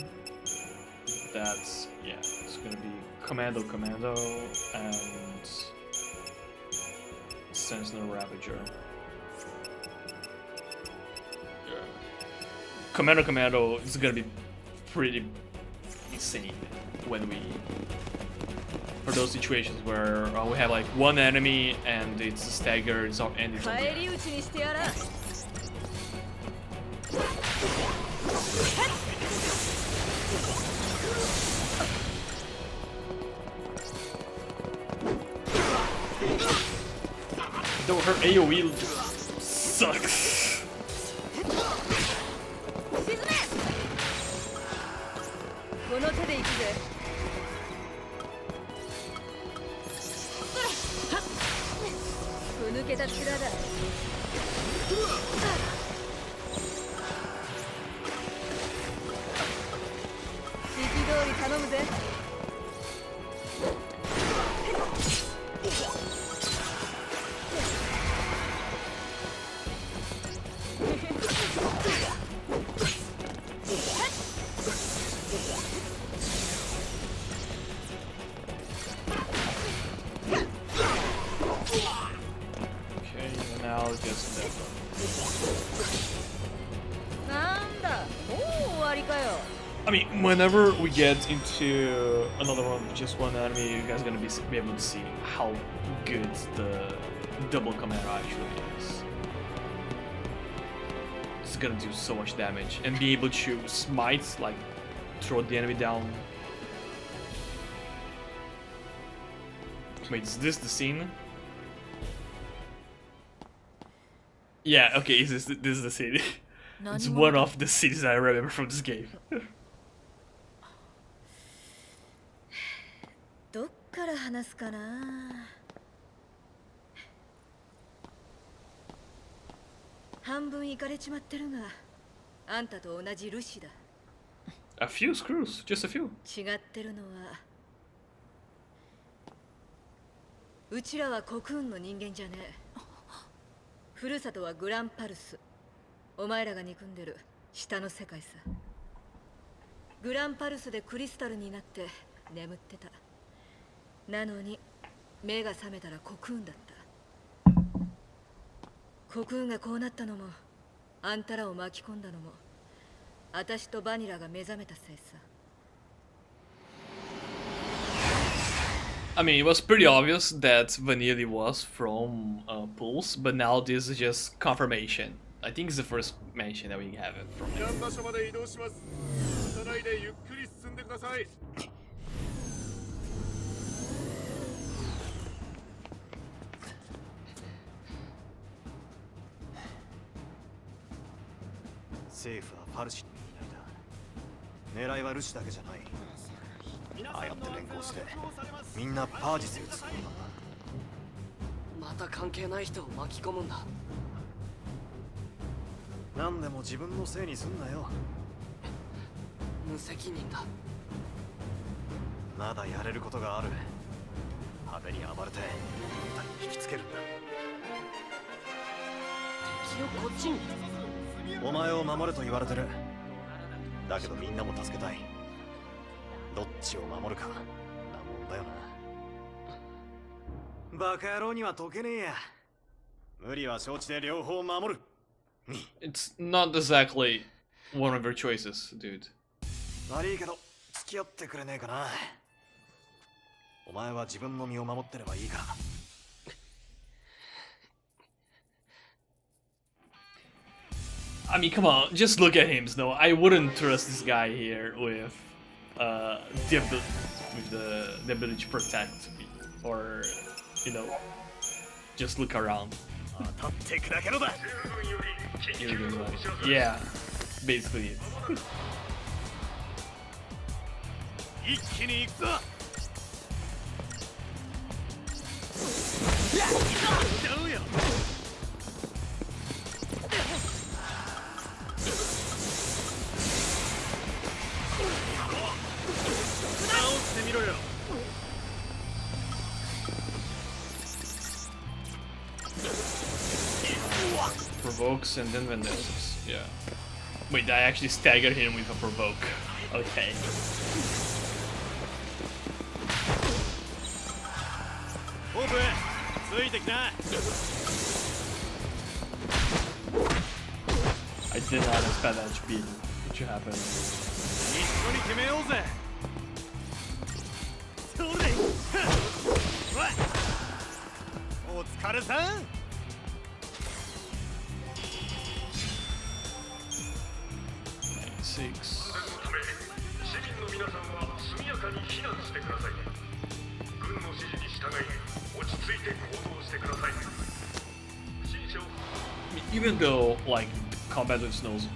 That's, yeah, it's gonna be commando and Sentinel Ravager. Yeah. Commando is gonna be pretty insane when we, for those situations where we have like one enemy and it's staggered, and it's on the though her AoE sucks. I mean, whenever we get into another one with just one enemy, you guys are gonna be able to see how good the double commando actually is. It's gonna do so much damage and be able to smite, like throw the enemy down. Wait, is this the scene? Yeah, okay, this is the scene. It's one of the scenes that I remember from this game. どっから話すかな。半分イカれちまってるが、あんたと同じルシだ。A few screws, just a few. 違ってるのは、うちらはコクーンの人間じゃねえ。ふるさとはグランパルス。お前らが憎んでる下の世界さ。グランパルスでクリスタルになって眠ってた。なのに目が覚めたらコクーンだった。コクーンがこうなったのもあんたらを巻き込んだのも私とバニラが目覚めたせいさ。I mean, it was pretty obvious that Vanilli was from Pulse, but now this is just confirmation. I think it's the first mention that we have it from him. 場所まで移動します。立たないでゆっくり進んでください。政府はファルシにいないだ。狙いはルシだけじゃない。ああやって連行してみんなパージスにつくんだ。また関係ない人を巻き込むんだ。何でも自分のせいにすんなよ。無責任だ。まだやれることがある。派手に暴れて引きつけるんだ。敵をこっちに。お前を守れと言われてる。だけどみんなも助けたい。どっちを守るかなもんだよな。バカ野郎には解けねえや。無理は承知で両方守る。It's not exactly one of your choices, dude. 悪いけど付き合ってくれねえかな。お前は自分の身を守ってればいいから。I mean, come on, just look at him, Snow. I wouldn't trust this guy here with the ability to protect me, or you know, just look around. Yeah, basically it. 一気に行くぞ。どうよ。直してみろよ。Provokes and then Vendettas. Yeah. Wait, I actually staggered him with a provoke. Okay. Open. ついてきな。I did not expect that to be to happen. 一緒に決めようぜ。それ。お疲れさん。Six. 市民の皆さんは速やかに避難してください。軍の指示に従い、落ち着いて行動してください。不審者を Even though like combat with snow is a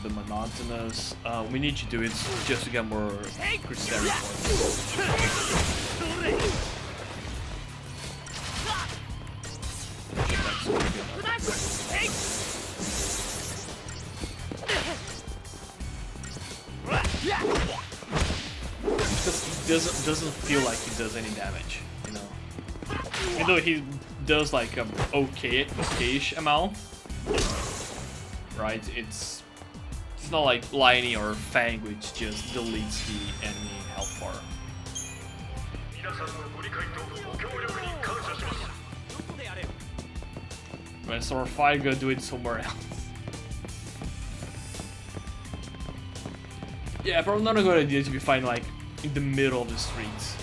bit monotonous, we need to do it just to get more Crystarian points. That's really good. Because he doesn't feel like he does any damage, you know. Even though he does like a okayish amount, right? It's not like Lightining or Fang, which just deletes the enemy health bar. Right, so our fight go do it somewhere else. Yeah, probably not a good idea to be fighting like in the middle of the streets.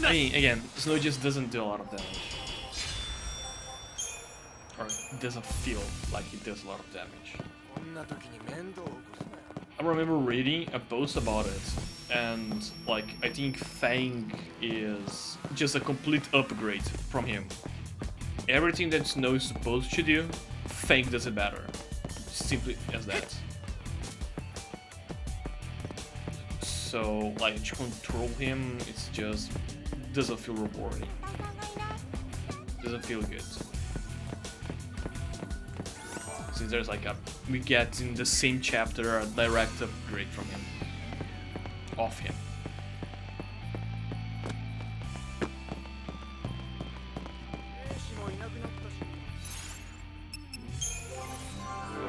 I mean, again, Snow just doesn't do a lot of damage. Or it doesn't feel like it does a lot of damage. I remember reading a post about it, and like, I think Fang is just a complete upgrade from him. everything that Snow is supposed to do, Fang does it better. Simply as that. So, like, to control him, it's just doesn't feel rewarding. Doesn't feel good. Since there's like we get in the same chapter a direct upgrade from him. Off him.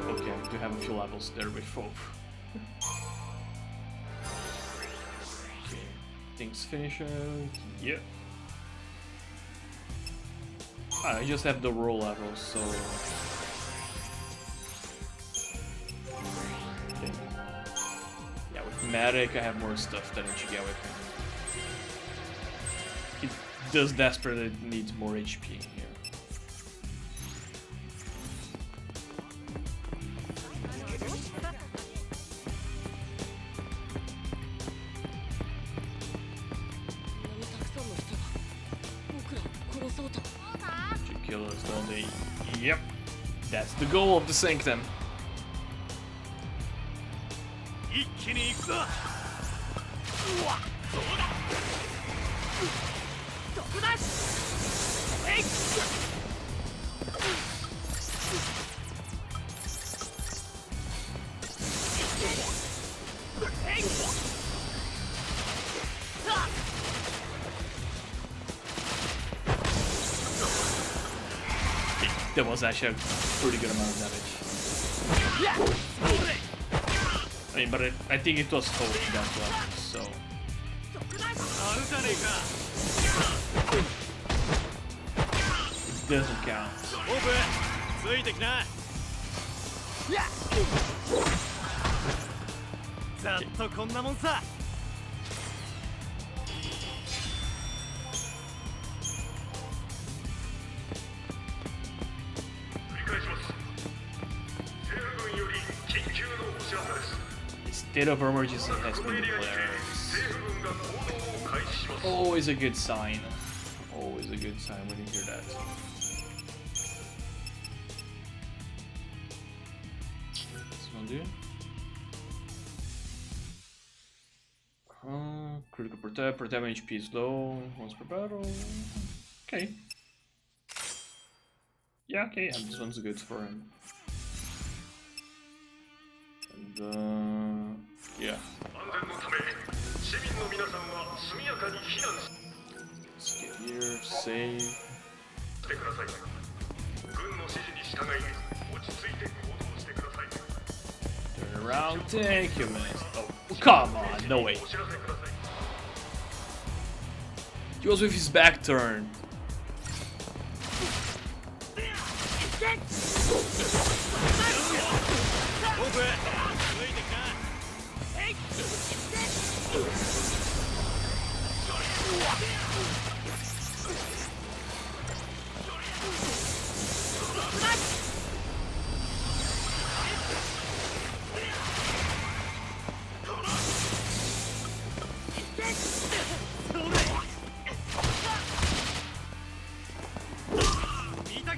Okay, I do have a few levels there with both. Okay, things finish. Yeah. I just have the roll levels, so. Okay. Yeah, with Medic, I have more stuff that I need to get with him. He does desperately need more HP here. Kill us, don't they? Yep. That's the goal of the Sanctum. That was actually a pretty good amount of damage. I mean, but I think it was hope that one, so. It doesn't count. State of emergency has been declared. Always a good sign. Always a good sign when you hear that. This one do. Critical protect HP is low once per battle. Okay. Yeah, okay, yeah, this one's good for him. And yeah. Let's get here, save. Turn around, thank you, man. Oh, come on, no way. He was with his back turned.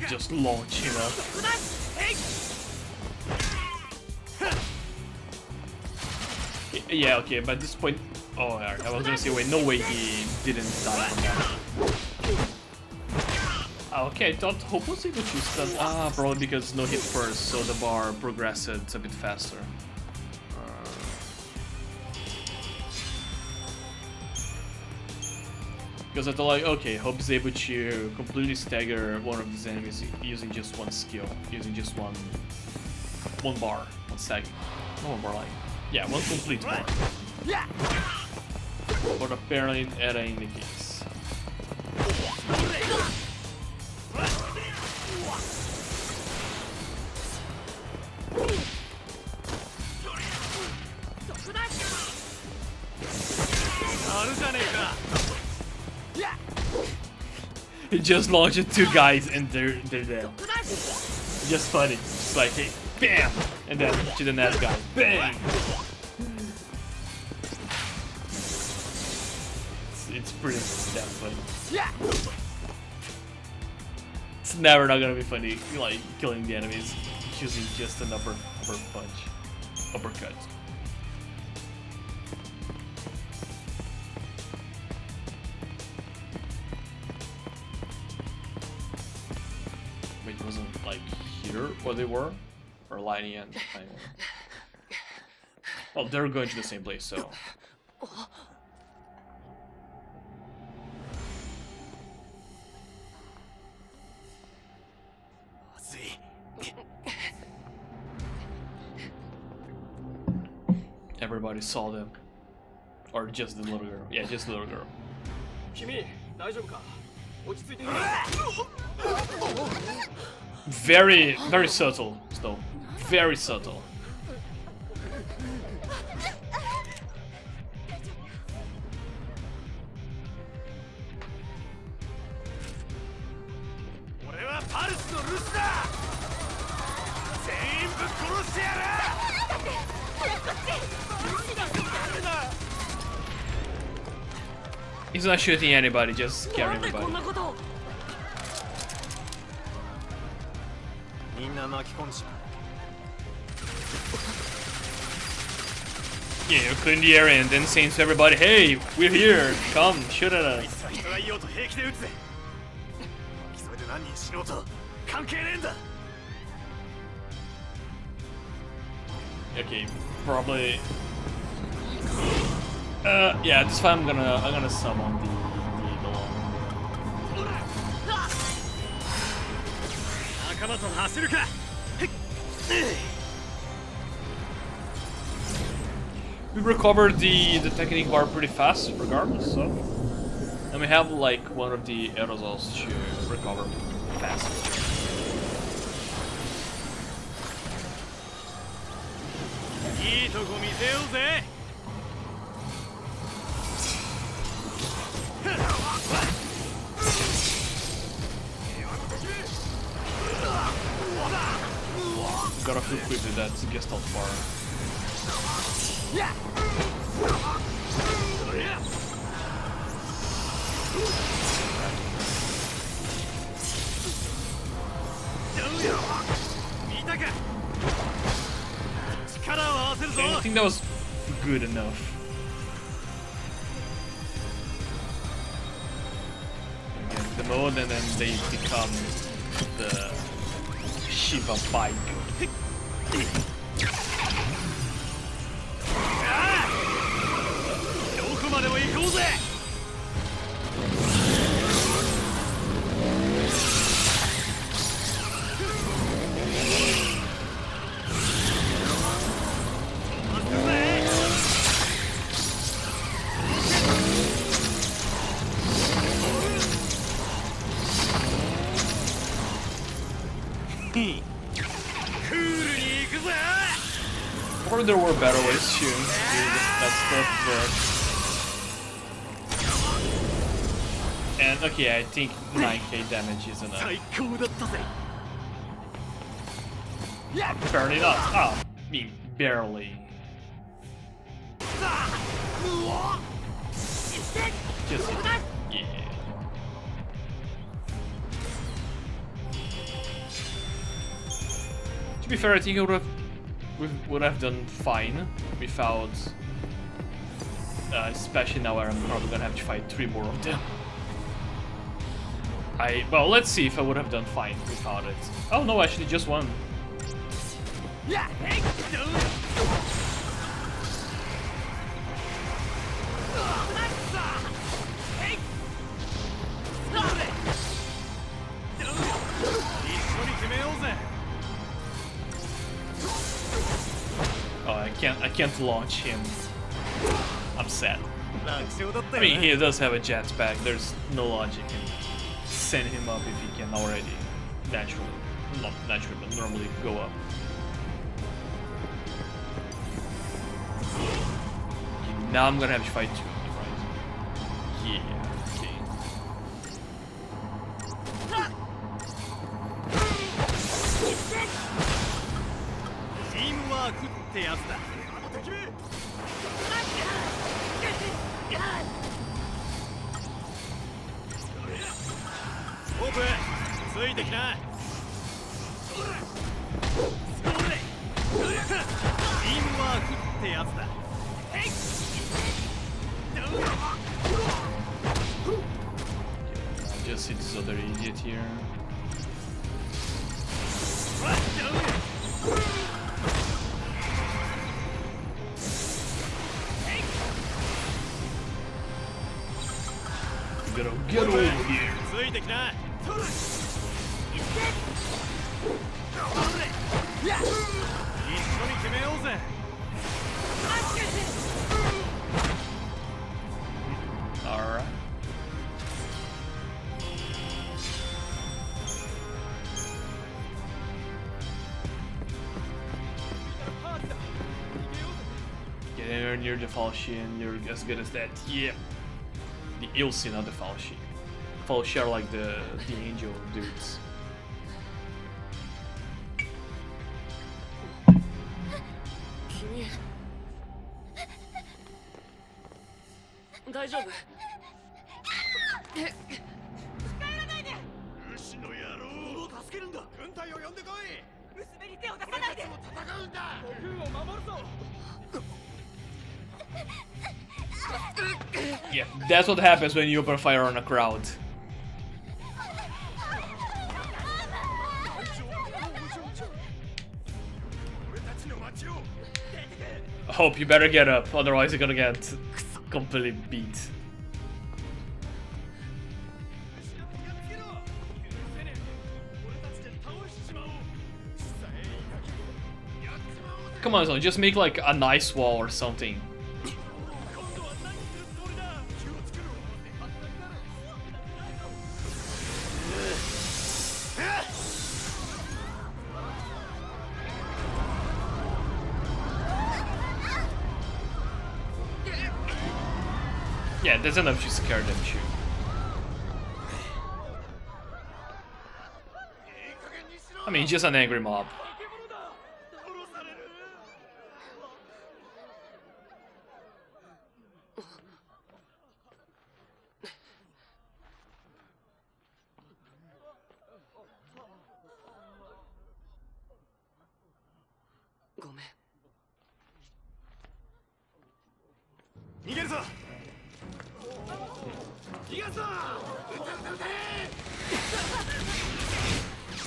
Just launch him up. Yeah, okay, but at this point... Oh, I was gonna say, wait, no way he didn't die from that. Okay, I thought Hope was able to stun... probably because no hit first, so the bar progressed a bit faster. Because I thought, like, okay, Hope is able to completely stagger one of these enemies using just one skill, using just one bar, one stag. Not one bar, like, yeah, one complete bar. But apparently that ain't the case. He just launched two guys and they're dead. Just funny. Just like, hey, bam! And then to the next guy, bang! It's pretty damn funny. It's never not gonna be funny, like, killing the enemies using just an upper punch. Uppercut. Wait, it wasn't like here where they were? Or Lighting and Lighting. Well, they're going to the same place, so. Everybody saw them. Or just the little girl. Yeah, just the little girl. 君大丈夫か落ち着いて Very subtle, though. Very subtle. He's not shooting anybody, just scaring everybody. みんな巻き込んじゃ Yeah, you clean the area and then saying to everybody, hey, we're here, come, shoot at us. 人がいようと平気で撃つぜそれで何人死のうと関係ねえんだ Okay, probably. Yeah, this time I'm gonna summon the eagle. 仲間と走るか We recovered the technique bar pretty fast, regardless. So, and we have like one of the aerosols to recover fast. いいとこ見せようぜ Gotta flip quickly that gestalt bar. Okay, I think that was good enough. Again, the mode and then they become the Shiva bike. Or there were better ways to do that stuff, but... And okay, I think 9k damage is enough. Barely not. Ah, I mean, barely. Just yeah. To be fair, I think we would have done fine without, especially now where I'm probably gonna have to fight 3 more of them. Well, let's see if I would have done fine without it. Oh no, actually just one. Oh, I can't launch him. I'm sad. I mean, he does have a jetpack. There's no logic in sending him up if he can already naturally, not naturally, but normally go up. Okay, now I'm gonna have to fight 2 of them, right? Yeah. Okay. Teamwork ってやつだ オープンついてきな。インワークってやつだ。Just see this other idiot here. You gotta get over here. ついてきな。一緒に決めようぜ。Alright. Get anywhere near the Falchi and you're as good as that. Yeah. The Ilse, not the Falchi. Falchi are like the angel dudes. 君大丈夫？ルシの野郎を助けるんだ。軍隊を呼んでこい。娘に手を出さないで。戦うんだ。軍を守るぞ。 Yeah, that's what happens when you open fire on a crowd. Hope you better get up, otherwise you're gonna get completely beat. Come on, son, just make like a nice wall or something. Yeah, that's enough to scare them, too. I mean, just an angry mob.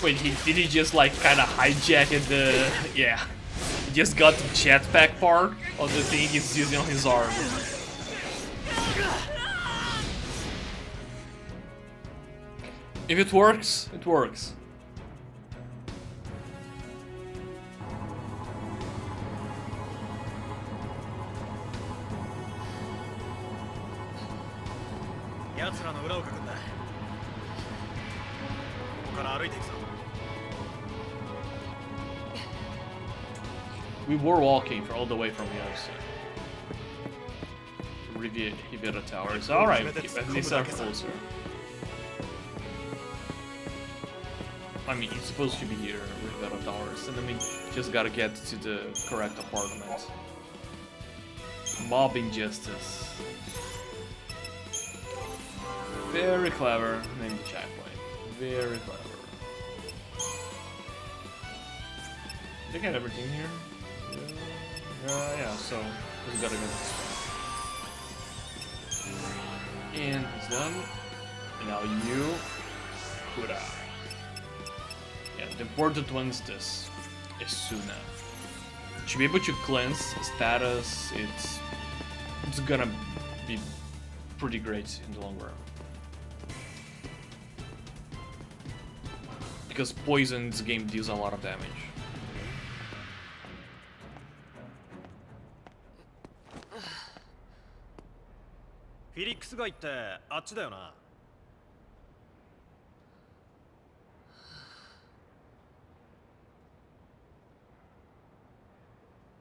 Wait, did he just like kind of hijack the... Yeah. He just got the jetpack part of the thing he's using on his arm. If it works, it works. We were walking for all the way from here, so... Riviera Towers. Alright, at least I'm closer. I mean, it's supposed to be here, Riviera Towers, and then we just gotta get to the correct apartment. Mob injustice. Very clever, named checkpoint. Very clever. Did I get everything here? Yeah, so just gotta go this way. And it's done. And now you, Kura. Yeah, the important one is this, Isuna. To be able to cleanse status, it's gonna be pretty great in the long run. Because poison in this game deals a lot of damage. Felixが言ってあっちだよな。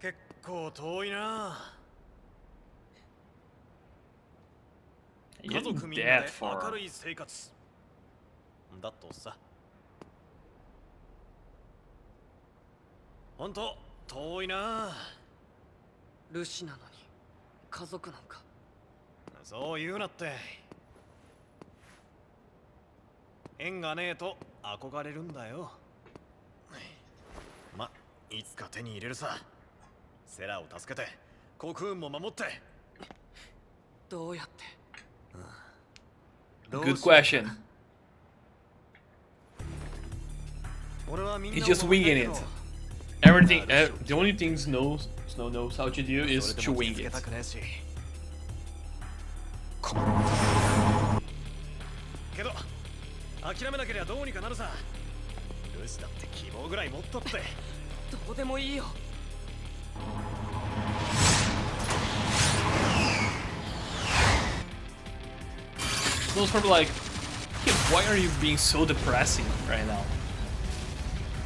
結構遠いな。家族みんなで明るい生活だとさ。ほんと遠いな。ルシなのに家族なんか。そう言うなって。縁がねえと憧れるんだよ。ま、いつか手に入れるさ。セラを助けてコクーンも守って。どうやって？ Good question. He's just winging it. Everything, the only thing Snow knows how to do is to wing it. けど諦めなければどうにかなるさ。ルシだって希望ぐらい持っとって。どうでもいいよ。Snow's probably like, "Hey, why are you being so depressing right now?"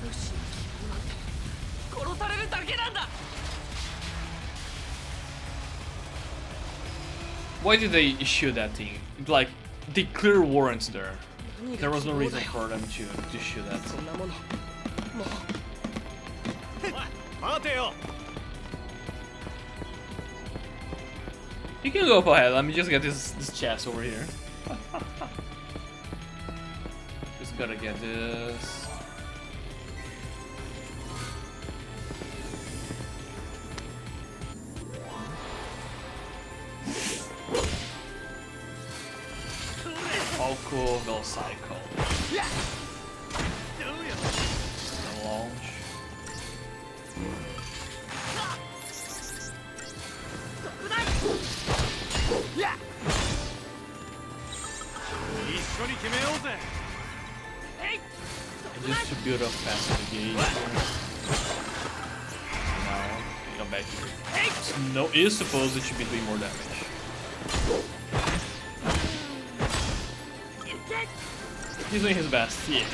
ルシの希望なんて殺されるだけなんだ。 Why did they issue that thing? Like, the clear warrants there. There was no reason for them to issue that. そんなものもう。待てよ。 You can go up ahead. Let me just get this chest over here. Just gotta get this. Oh cool, no cycle. The launch. And just to build up faster the gauge. Now, come back here. Snow is supposed to be doing more damage. He's doing his best, yeah.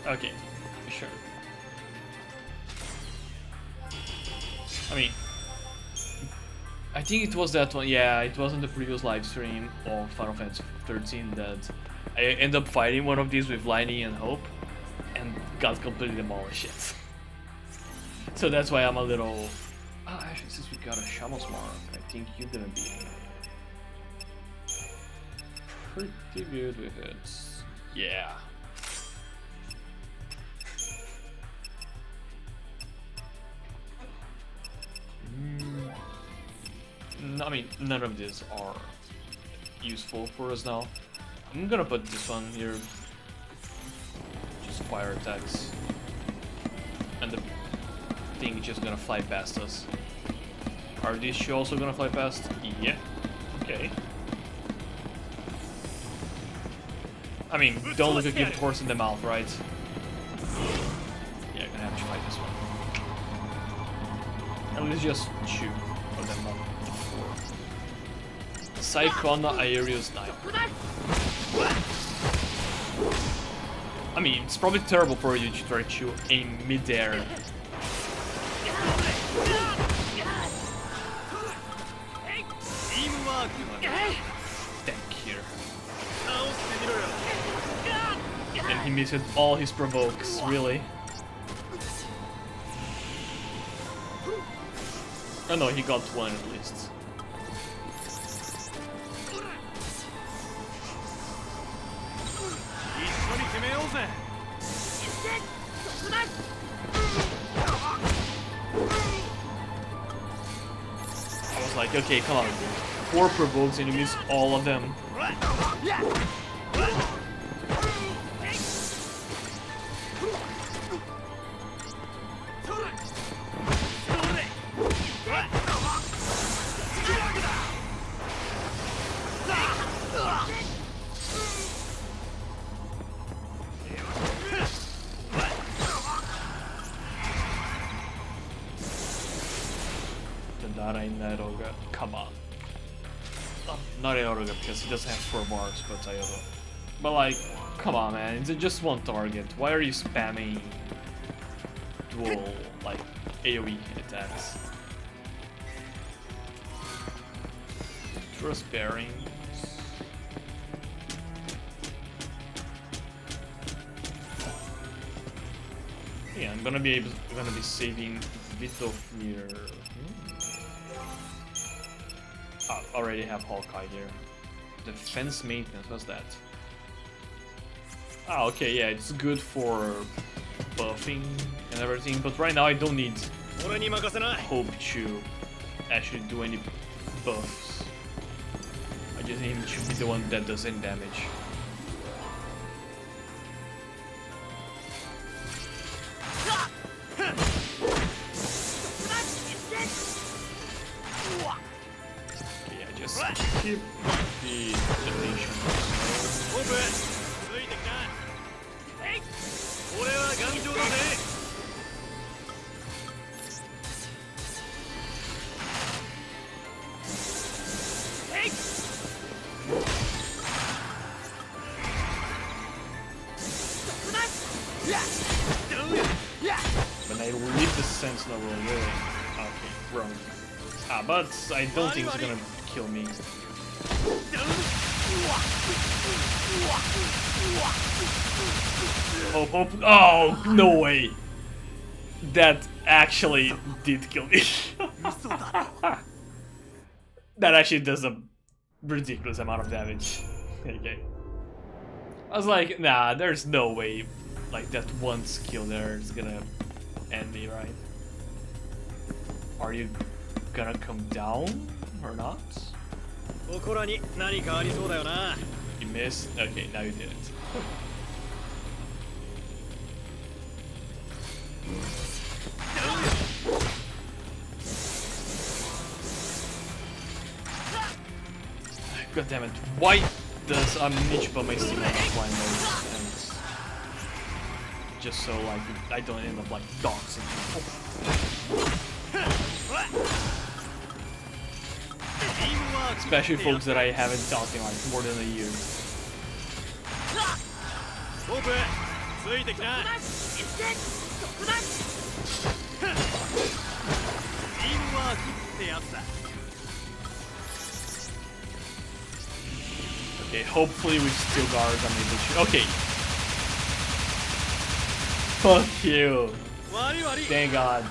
Okay, sure. I mean, I think it was that one, yeah, it was on the previous live stream of Final Fantasy 13 that I ended up fighting one of these with Lightning and Hope and got completely demolished. So that's why I'm a little... Oh, actually, since we got a Shaman's Mark, I think you're gonna be pretty good with it. Yeah. I mean, none of these are useful for us now. I'm gonna put this one here. Just fire attacks. And the thing is just gonna fly past us. Are these two also gonna fly past? Yeah. Okay. I mean, don't look a gift horse in the mouth, right? Yeah, I'm gonna have to fight this one. And let's just shoot for them on the floor. Psychona Aerial Sniper. I mean, it's probably terrible for you to try to aim mid-air. Thank you. And he missed all his provokes, really. Oh no, he got one at least. I was like, okay, come on. 4 provokes and you miss all of them. Come on. Oh, not Aeroga because he doesn't have 4 bars, but Aeroga. But like, come on man, it's just one target. Why are you spamming dual, like, AoE attacks? Trust bearings. Yeah, I'm gonna be saving Vitofnir. Already have Hawkeye here. Defense maintenance, what's that? Ah, okay, yeah, it's good for buffing and everything, but right now I don't need hope to actually do any buffs. I just need him to be the one that does any damage. Okay, I just keep the detonation. But I leave the sentinel really. Okay, wrong. Ah, but I don't think it's gonna kill me. Oh, no way! That actually did kill me. That actually does a ridiculous amount of damage. Okay. I was like, nah, there's no way like that one skill there is gonna end me, right? Are you gonna come down or not? You missed? Okay, now you did it. God damn it. Why does Nichiba my steam on flying mode? And just so like I don't end up like doxing people. Especially folks that I haven't talked in like more than a year. Okay, hopefully we still guard on the issue. Okay. Fuck you. Thank God.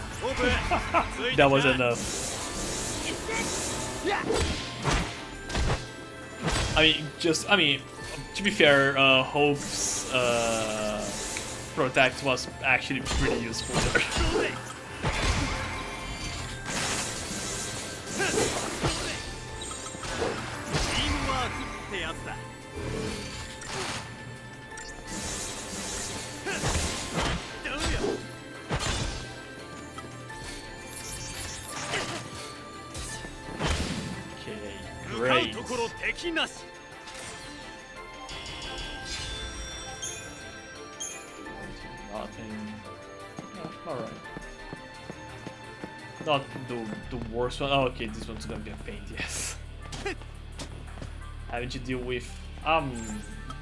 That was enough. I mean, to be fair, Hope's Protect was actually pretty useful there. Great. Nothing. Oh, alright. Not the worst one. Oh, okay, this one's gonna be a pain, yes. Having to deal with. I'm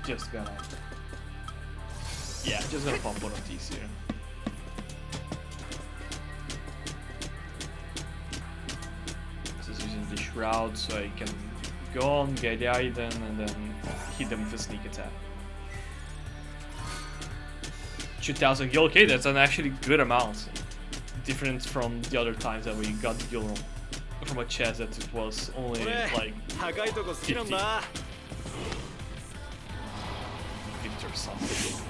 just gonna. Yeah, just gonna pump one of these here. Just using the shroud so I can go on, get the item, and then hit them with a sneak attack. 2000 gil, okay, that's an actually good amount. Different from the other times that we got gil from a chest that it was only like 50. 50 or something.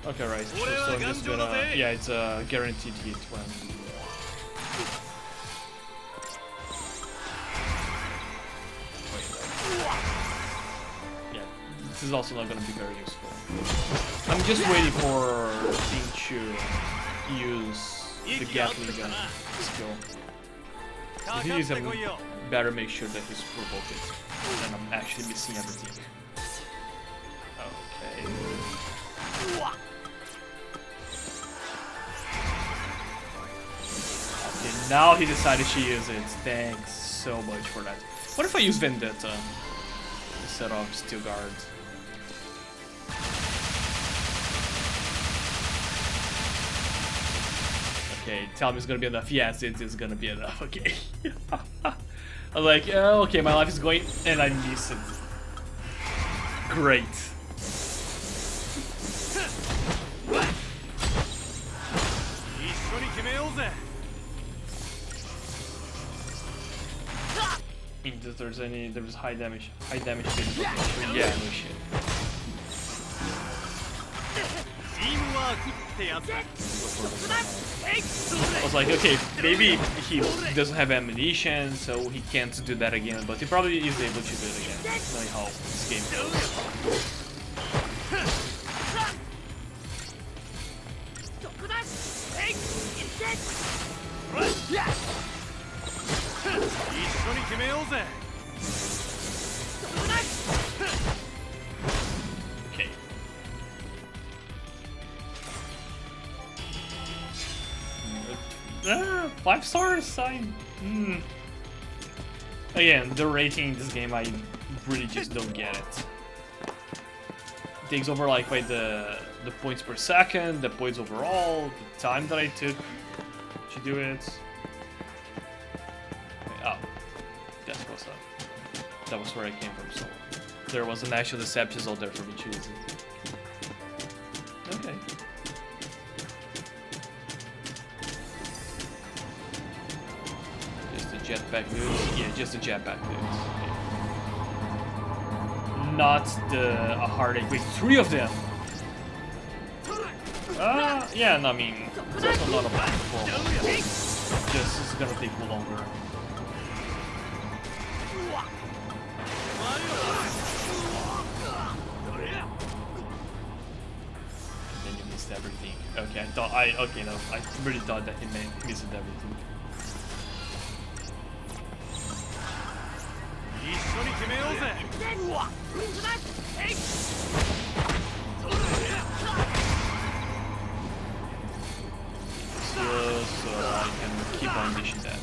Okay, right. So I'm just gonna. Yeah, it's a guaranteed hit when. Yeah, this is also not gonna be very useful. I'm just waiting for Thing to use the Gatling gun skill. If he uses him, better make sure that he's provoked it. And I'm actually missing everything. Okay. Now he decided to use it. Thanks so much for that. What if I use Vendetta instead of Steel Guard? Okay, tell me it's gonna be enough. Yes, it is gonna be enough. Okay. I'm like, oh, okay, my life is going, and I miss it. Great. If there's high damage things. Yeah, no shit. I was like, okay, maybe he doesn't have ammunition, so he can't do that again, but he probably is able to do it again, knowing how this game goes. Okay. 5 stars. Again, the rating in this game, I really just don't get it. It takes over like by the points per second, the points overall, the time that I took to do it. Oh, that's what's up. That was where I came from. So there was an actual deception out there for me to use it. Okay. Jetpack dudes? Yeah, just the jetpack dudes. Okay. Not a heartache. Wait, 3 of them! Yeah, no, I mean, it's also not a bad problem. Just, it's gonna take longer. And then you missed everything. Okay, okay, no, I really thought that he missed everything. Just so I can keep on dishing damage.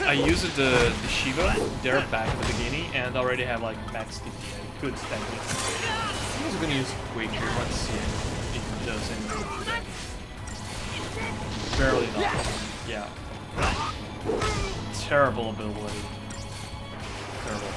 I used the Shiva there back at the beginning and already have like max TP. I could stack it. I'm also gonna use Quake here. Let's see if it does anything to that. Barely not. Yeah. Terrible ability. Terrible.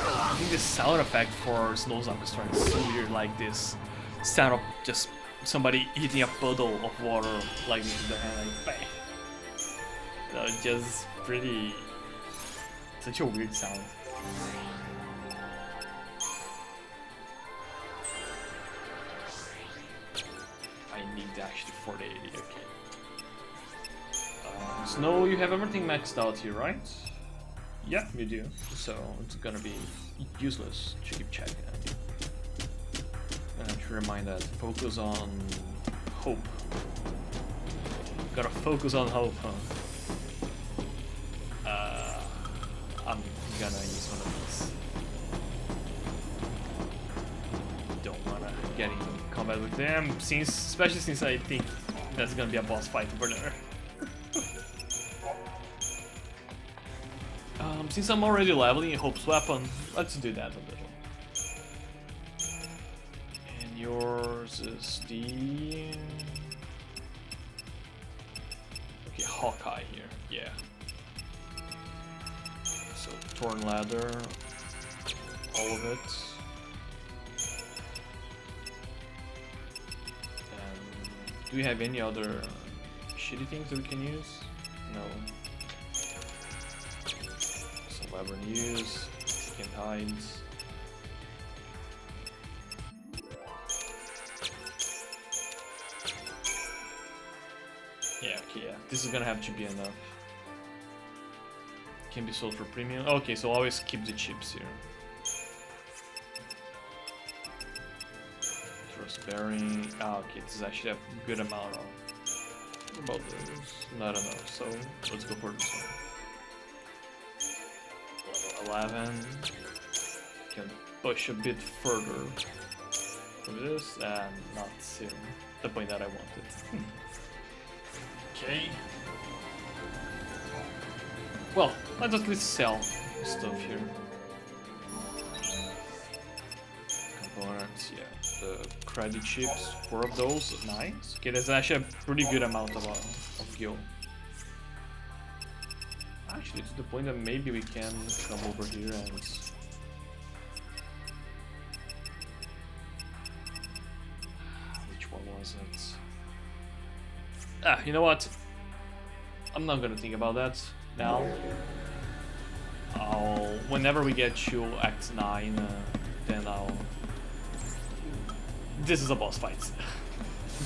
I think the sound effect for Snow's Orchestra is so weird, like this sound of just somebody hitting a puddle of water like into the hand, like bang. So just pretty, such a weird sound. I need actually 480, okay. Snow, you have everything maxed out here, right? Yeah, you do. So it's gonna be useless to keep checking. I have to remind that. Focus on hope. Gotta focus on hope, huh? I'm gonna use one of these. Don't wanna get in combat with them, especially since I think that's gonna be a boss fight over there. Since I'm already leveling Hope's weapon, let's do that a little. And yours is the... Okay, Hawkeye here, yeah. So, Torn Ladder, all of it. Do we have any other shitty things that we can use? No. Some lever use. Can hide. Yeah, okay, yeah. This is gonna have to be enough. Can be sold for premium. Okay, so always keep the chips here. Bearing. Ah, okay, this is actually a good amount of. What about those? Not enough, so let's go for this one. Level 11. Can push a bit further with this and not see the point that I wanted. Okay. Well, let's at least sell stuff here. Components, yeah. The credit chips, 4 of those, nice. Okay, that's actually a pretty good amount of gil. Actually, to the point that maybe we can come over here and... Which one was it? Ah, you know what? I'm not gonna think about that now. Whenever we get to Act 9, then I'll... This is a boss fight.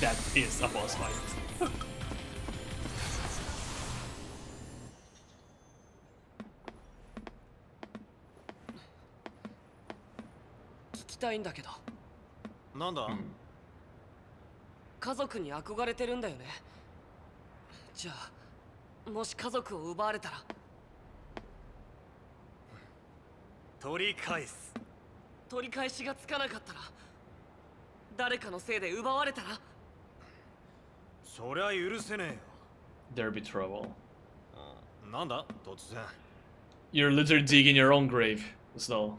That is a boss fight.聞きたいんだけど。なんだ、家族に憧れてるんだよね。じゃあもし家族を奪われたら。取り返す。取り返しがつかなかったら、誰かのせいで奪われたら。そりゃ許せねThere'll be trouble. えよ。なんだ突然。 You're literally digging your own grave, Snow.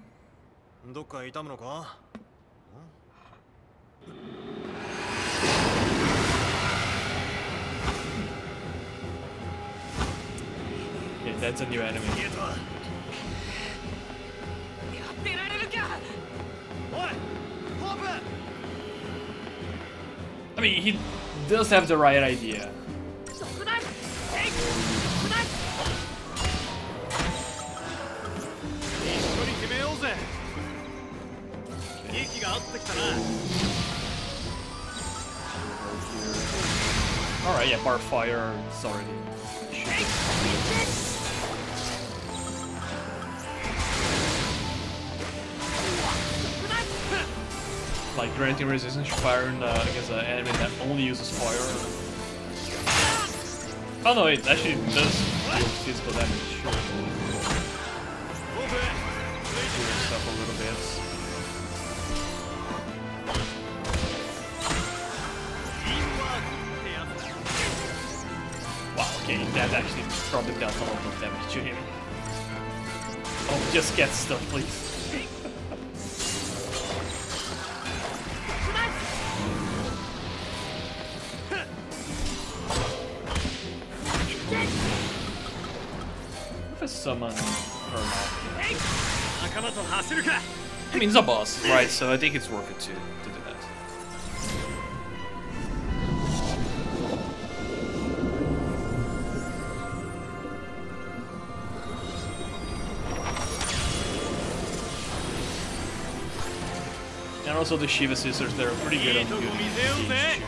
どっか痛むのか？ Yeah, that's a new enemy. やってられるか。おい、ホープ！ I mean, he does have the right idea. そこだ。えい。そこだ。一緒に決めようぜ。息が合ってきたな。 Alright, yeah, bar fire, it's already shooting. Like granting resistance to fire against an enemy that only uses fire. Oh no, it actually does deal physical damage. Sure. Doing stuff a little bit. Wow, okay, that actually probably dealt a lot of damage to him. Oh, just get stuff, please. If I summon her now. I mean, it's a boss, right? So I think it's worth it to do that. And also the Shiva sisters, they're pretty good on doing things too.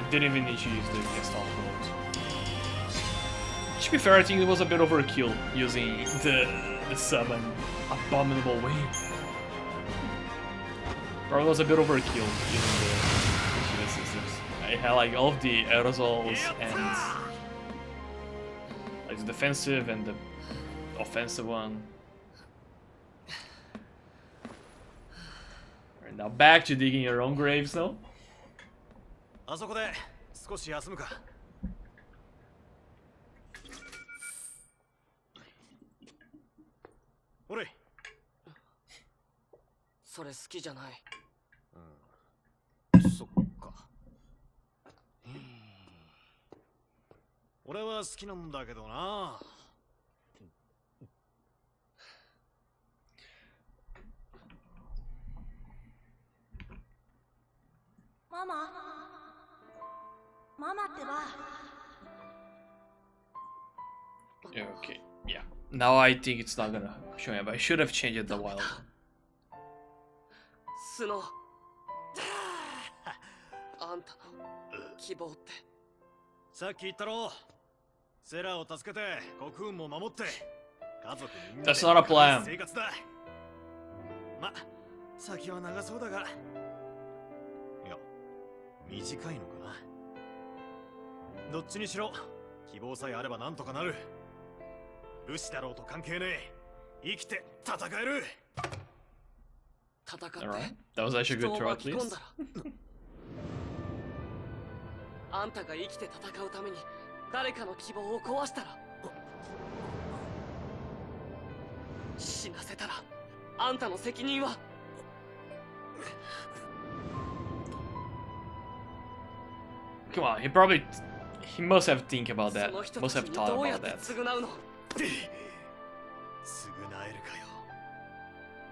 Didn't even need to use the Gestalt gold. To be fair, I think it was a bit overkill using the summon abominable way. Or it was a bit overkill using the Shiva sisters. I had like all of the aerosols and like the defensive and the offensive one. Alright, now back to digging your own graves though. あそこで少し休むか。おれ。それ好きじゃない。俺は好きなんだけどな。ママママってば。 Okay, yeah. Now I think it's not gonna show me, but I should have changed it a while ago. スノーあんたの希望って。さっき言ったろ。セラを助けて国運も守って家族みんなで That's not a plan. 生活だ。ま、先は長そうだが、いや、短いのかな。どっちにしろ希望さえあればなんとかなる。武士だろうと関係ねえ。生きて戦える。戦って Alright, that was actually a 人 good を throw 巻 at き込んだ least. らあんたが生きて戦うために誰かの希望を壊したら、死なせたらあんたの責任は。Come on, he must have think about that. その人 Must たち have に thought どうや about って that. 償うの。償えるかよ。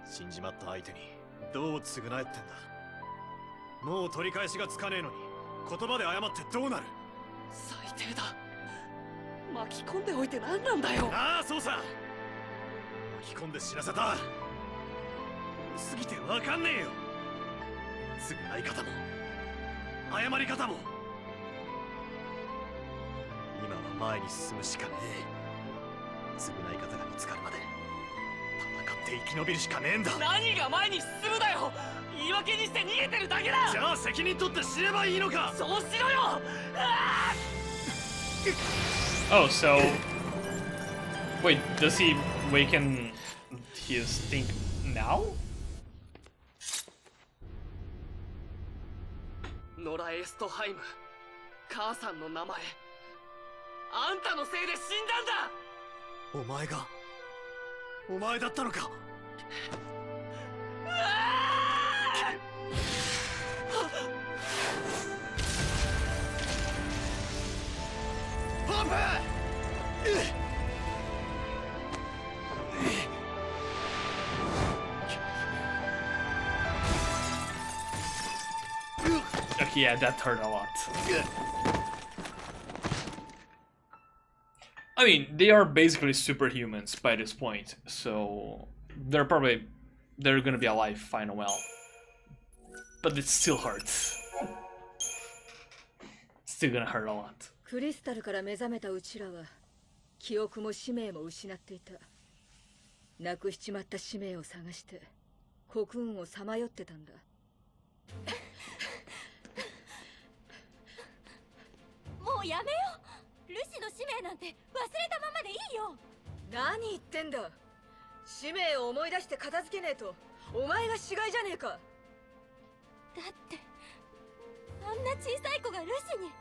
死んじまった相手にどう償えってんだ。もう取り返しがつかねえのに言葉で謝ってどうなる。最低だ。巻き込んでおいて何なんだよ。ああ、そうさ。巻き込んで知らせた。過ぎてわかんねえよ。償い方も謝り方も。今は前に進むしかねえ。償い方が見つかるまで戦って生き延びるしかねえんだ。何が前に進むだよ。言い訳にして逃げてるだけだ。じゃあ責任取って死ねばいいのか。そうしろよ。あ Oh, so wait, does he waken his think now? ノラ・エストハイム、母さんの名前、あんたのせいで死んだんだ。お前がお前だったのか。パンプOkay, yeah, that hurt a lot. I mean, they are basically superhumans by this point, so they're gonna be alive fine and well. But it still hurts. Still gonna hurt a lot. クリスタルから目覚めたうちらは記憶も使命も失っていた。なくしちまった使命を探して国運をさまよってたんだ。もうやめよう。ルシの使命なんて忘れたままでいいよ。何言ってんだ。使命を思い出して片付けねえとお前が死骸じゃねえか。だってあんな小さい子がルシに。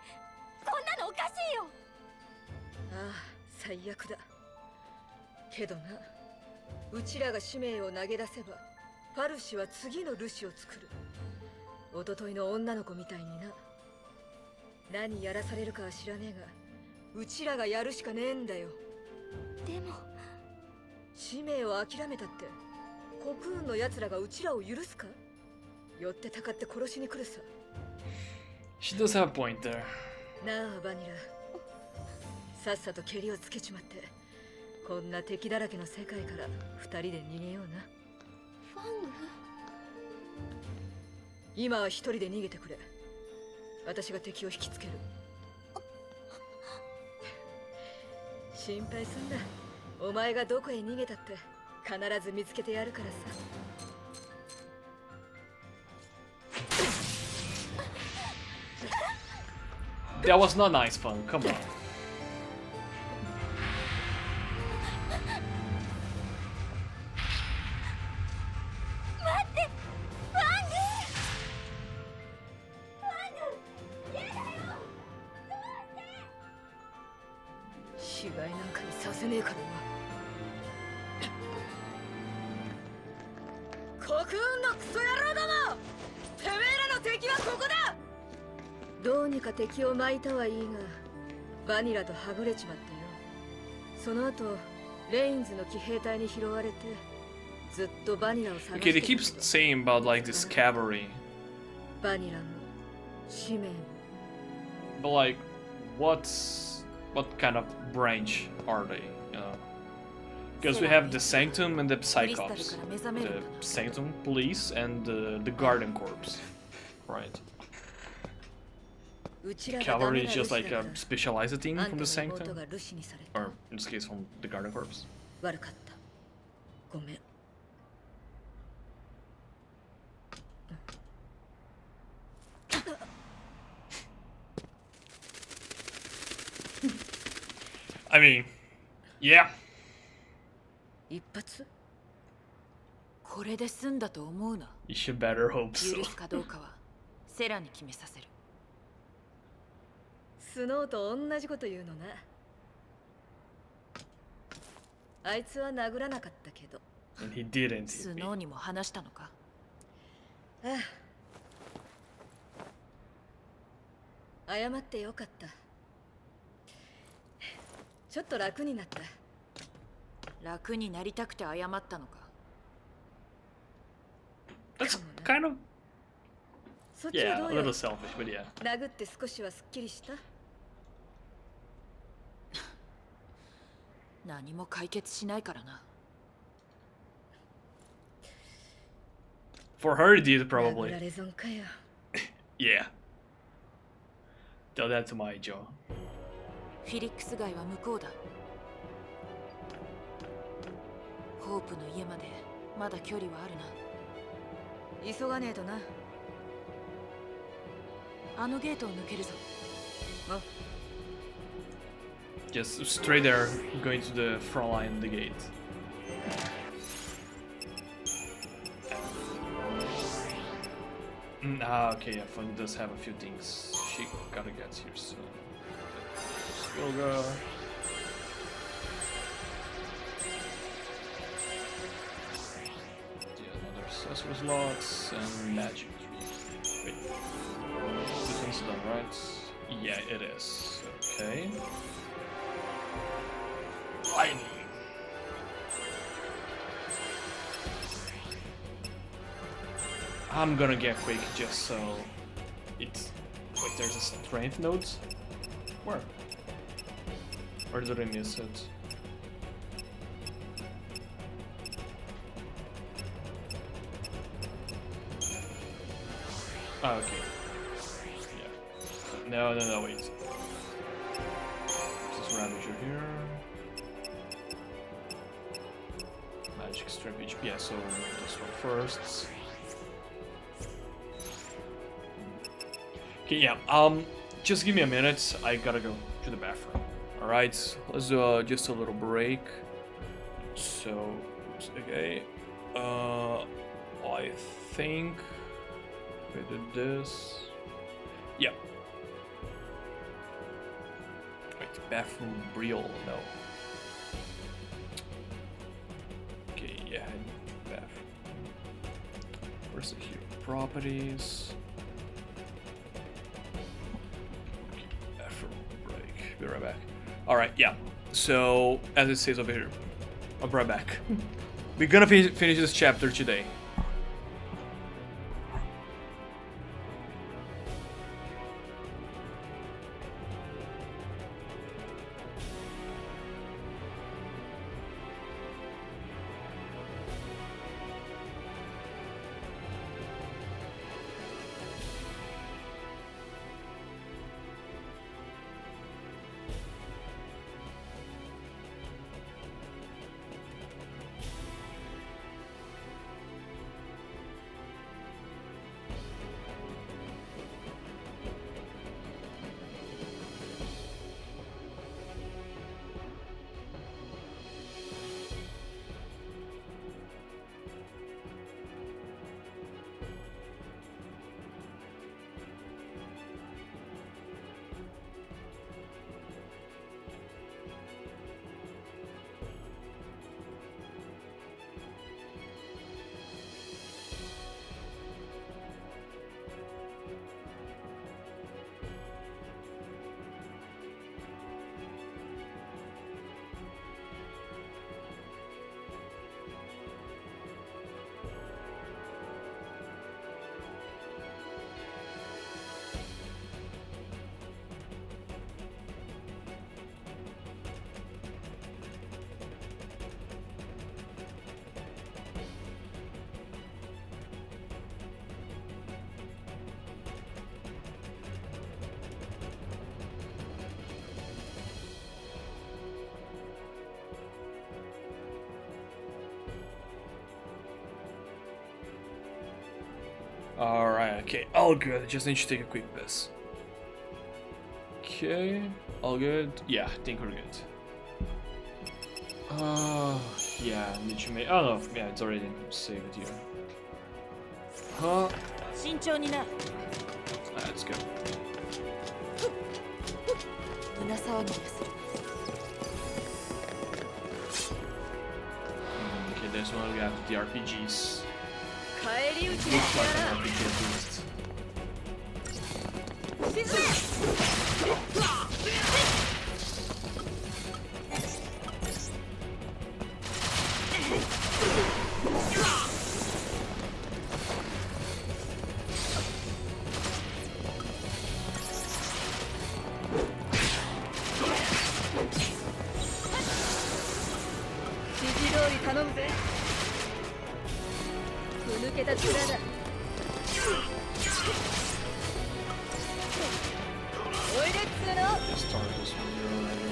そんなのおかしいよ。ああ、最悪だ。けどな、うちらが使命を投げ出せばパルシは次のルシを作る。一昨日の女の子みたいにな。何やらされるかは知らねえが、うちらがやるしかねえんだよ。でも使命を諦めたって国運の奴らがうちらを許すか。寄ってたかって殺しに来るさ。 She does have a point there. なあバニラ、さっさとケリをつけちまってこんな敵だらけの世界から二人で逃げような。ファング。今は一人で逃げてくれ。私が敵を引きつける。心配すんな。お前がどこへ逃げたって必ず見つけてやるからさ。That was not nice fun, come on. 死骸なんかにさせねえからな。国運のクソ野郎ども、てめえらの敵はここだ。どうにか敵を巻いたはいいが、バニラとはぐれちまってよ。その後レインズの騎兵隊に拾われてずっとバニラを探して Okay, they keep saying about like this cavalry. バニラも使命も But like, what kind of branch are they? You know, because we have the Sanctum and the Psychops, the Sanctum Police and the Garden Corps, right? Cavalry is just like a specialized team from the Sanctum, or in this case from the Garden Corps. 悪かったごめん I mean, yeah. 一発これで済んだと思うな You should better hope 許 so. すかどうかはセラに決めさせるスノーと同じこと言うのなあいつは殴らなかったけど And he didn't ス hit me. ノーにも話したのかああ謝ってよかったちょっと楽になった楽になりたくて謝ったのか That's kind of, そっちは yeah, ど a うよ little selfish, but yeah. 殴って少しはすっきりした何も解決しないからな For her, it did 殴 probably. られ損かよ Yeah. Tell that to my jaw. フィリックス街は向こうだホープの家までまだ距離はあるな急がねえとなあのゲートを抜けるぞ Just straight there, going to the front line of the gate. Okay, yeah, Fun does have a few things she gotta get here, so... We'll go... Yeah, another accessory slots and magic. Wait. This one's done, right? Yeah, it is. Okay. Lighting. I'm gonna get quick just so it's... Wait, there's a strength node? Where? Or did I miss it? Oh, okay. Yeah. No, wait. This is Ravager here. Magic strip HP, yeah, so this one first. Okay, yeah, just give me a minute, I gotta go to the bathroom. Alright, let's do just a little break. So, okay, I think we did this. Yeah. Wait, bathroom Briel, no. Okay, yeah, bathroom. Where's the hero properties? Okay, bathroom break. Be right back. Alright, yeah. So, as it says over here, I'll be right back. We're gonna finish this chapter today. Alright, okay, all good. I just need to take a quick piss. Okay, all good. Yeah, I think we're good. Yeah, need to make. Oh no, yeah, it's already saved here. Huh? Let's go. Okay, there's one we have the RPGs. Looks like an RPG at least. Let's start this one here already.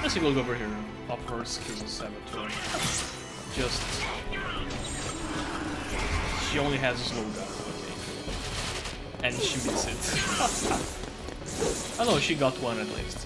Let's take a look over here. Of her skills is 7 to just. She only has a slow gun, okay. And she missed it. Oh no, she got one at least.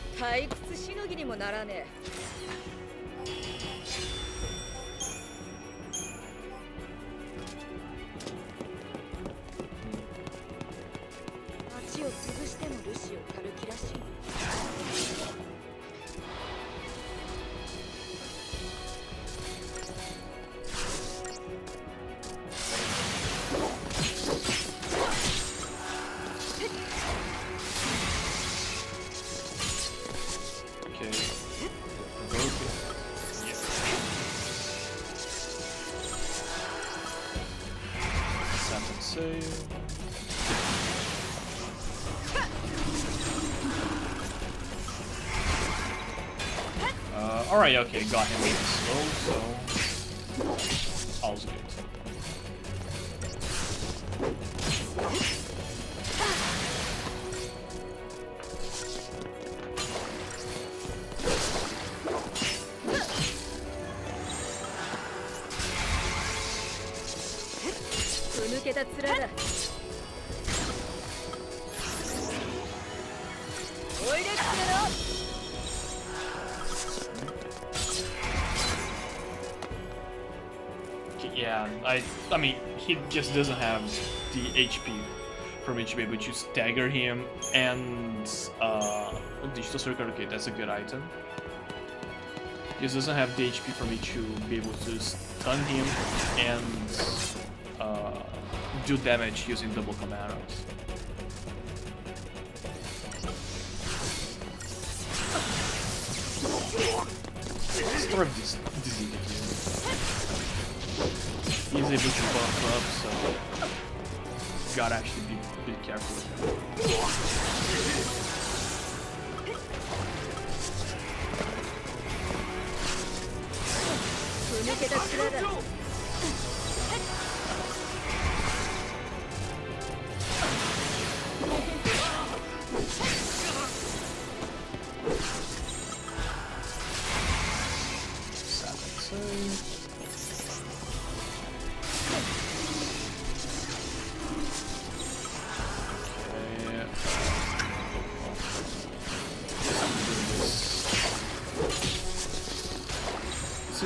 Alright, okay, got him really slow, so all's good. Yeah, I mean, he just doesn't have the HP for me to be able to stagger him, and digital circuit, okay, that's a good item. He just doesn't have the HP for me to be able to stun him and do damage using double commandos. Start this disease here. He's able to buff up, so gotta actually be careful with him.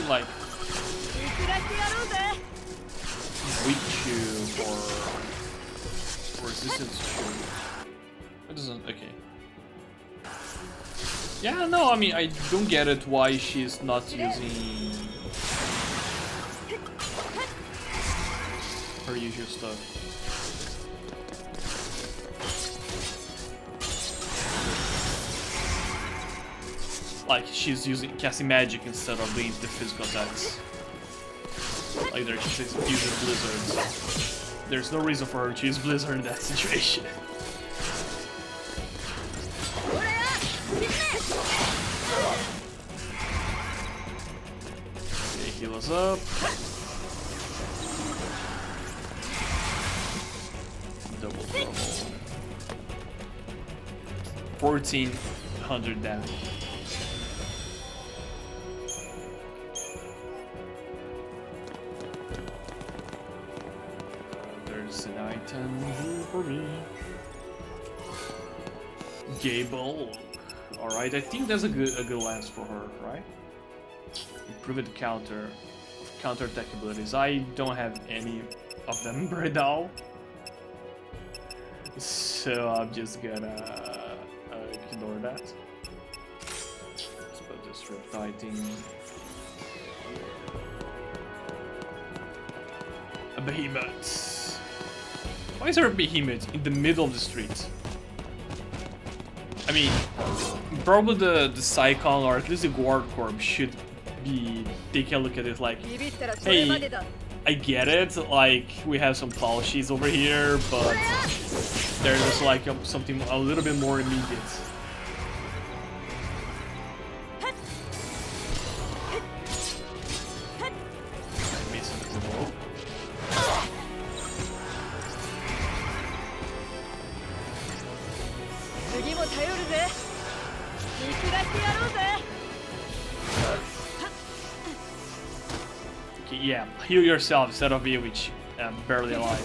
Like weak chew or resistance chew. It doesn't. Okay. Yeah, no. I mean, I don't get it. Why she's not using her usual stuff. Like she's casting magic instead of doing the physical attacks. Like there she's using Blizzard. So there's no reason for her to use Blizzard in that situation. Okay, heal us up. Double trouble. 14 100 down. There's an item here for me. Gable. Alright, I think that's a good lance for her, right? Improved counter attack abilities. I don't have any of them right now. So I'm just gonna ignore that. Let's put this lighting. A behemoth. Why is there a behemoth in the middle of the street? I mean, probably the Psychon or at least the Guard Corps should be taking a look at it like, hey, I get it, like, we have some plushies over here, but there's like something a little bit more immediate. Okay, yeah, heal yourself instead of me, which I'm barely alive.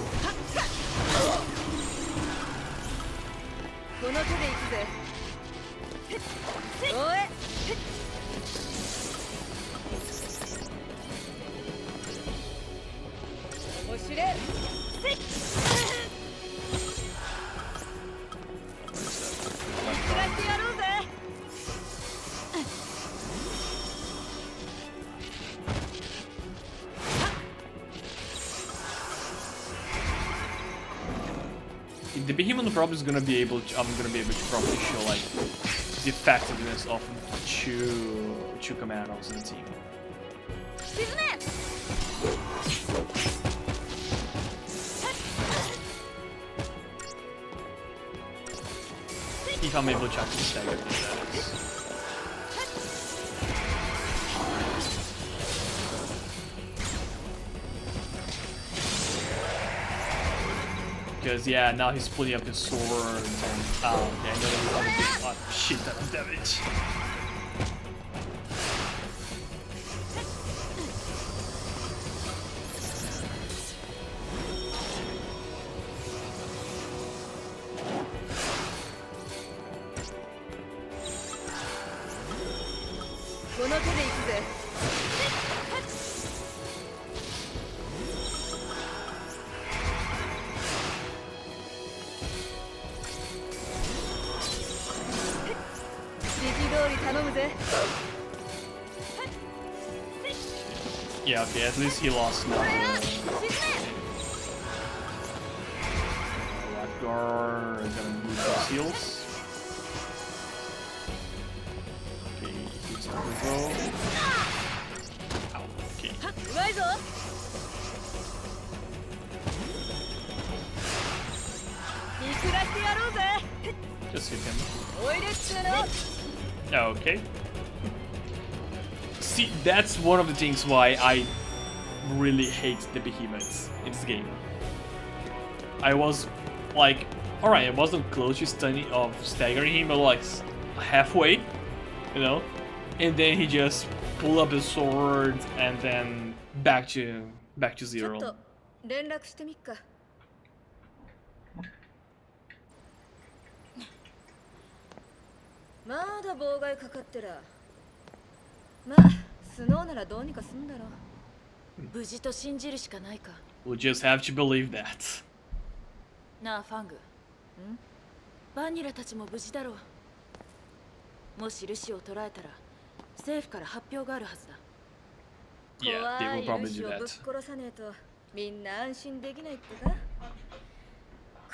The behemoth probably is gonna be able to, I'm gonna be able to probably show like the effectiveness of two commandos in the team. If I'm able to actually stagger these, that is. Because yeah, now he's pulling up his sword and yeah, I know he's on a big shit ton of damage. Yeah, okay, at least he lost now. Rakgar is gonna move those heals. Okay, he's gonna go. Ow, okay. Just hit him. Okay. See, that's one of the things why I really hate the behemoths in this game. I was like, alright, I wasn't close to staggering him, but like halfway, you know? And then he just pulled up his sword and then back to zero. 連絡してみっか。まだ妨害かかってら。まあ、スノーならどうにかすんだろう。無事と信じるしかないか。We'll just have to believe that. なあ、ファング。バニラたちも無事だろう。もしルシを捕らえたら、政府から発表があるはずだ。Yeah, they will probably do that. ぶっ殺さねえとみんな安心できないってか。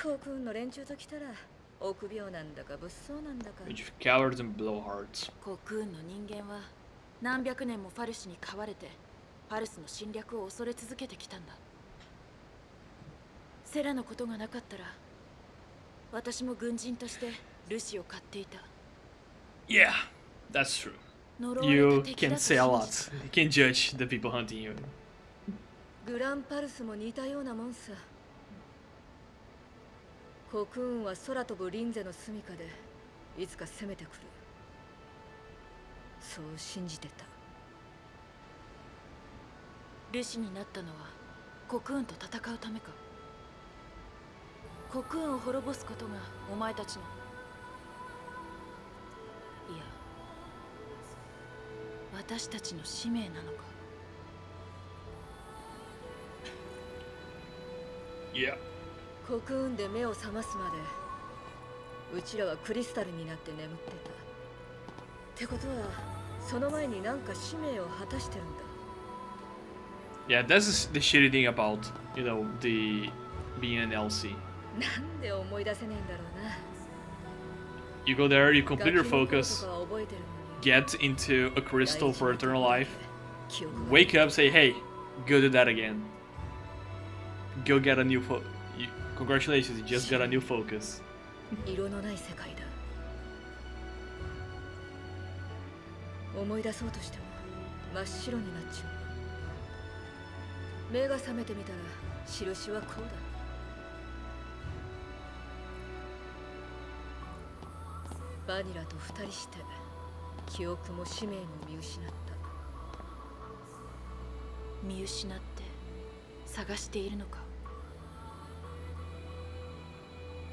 航空の連中と来たら臆病なんだか物騒なんだか。Cowards and blowhards. 航空の人間は何百年もファルシに飼われてファルスの侵略を恐れ続けてきたんだ。セラのことがなかったら私も軍人としてルシを飼っていた。Yeah, that's true. You can say a lot. You can judge the people hunting you. グランパルスも似たようなもんさ。コクーンは空飛ぶリンゼの住処でいつか攻めてくる。そう信じてた。ルシになったのはコクーンと戦うためか。コクーンを滅ぼすことがお前たちの、いや私たちの使命なのか。いや。コクーンで目を覚ますまでうちらはクリスタルになって眠ってた。ってことはその前になんか使命を果たしてるんだ。Yeah, that's the shitty thing about, you know, the being an LC. なんで思い出せねえんだろうな。 You go there, you complete your ガキの頃 focus, とかは覚えてるのに get into a crystal for eternal life, 記憶が wake up, say, hey, go do that again. Go get a new congratulations, you just got a new focus. 色のない世界だ。思い出そうとしても真っ白になっちゃう。目が覚めてみたら印はこうだ。バニラと二人して記憶も使命も見失った。見失って探しているのか。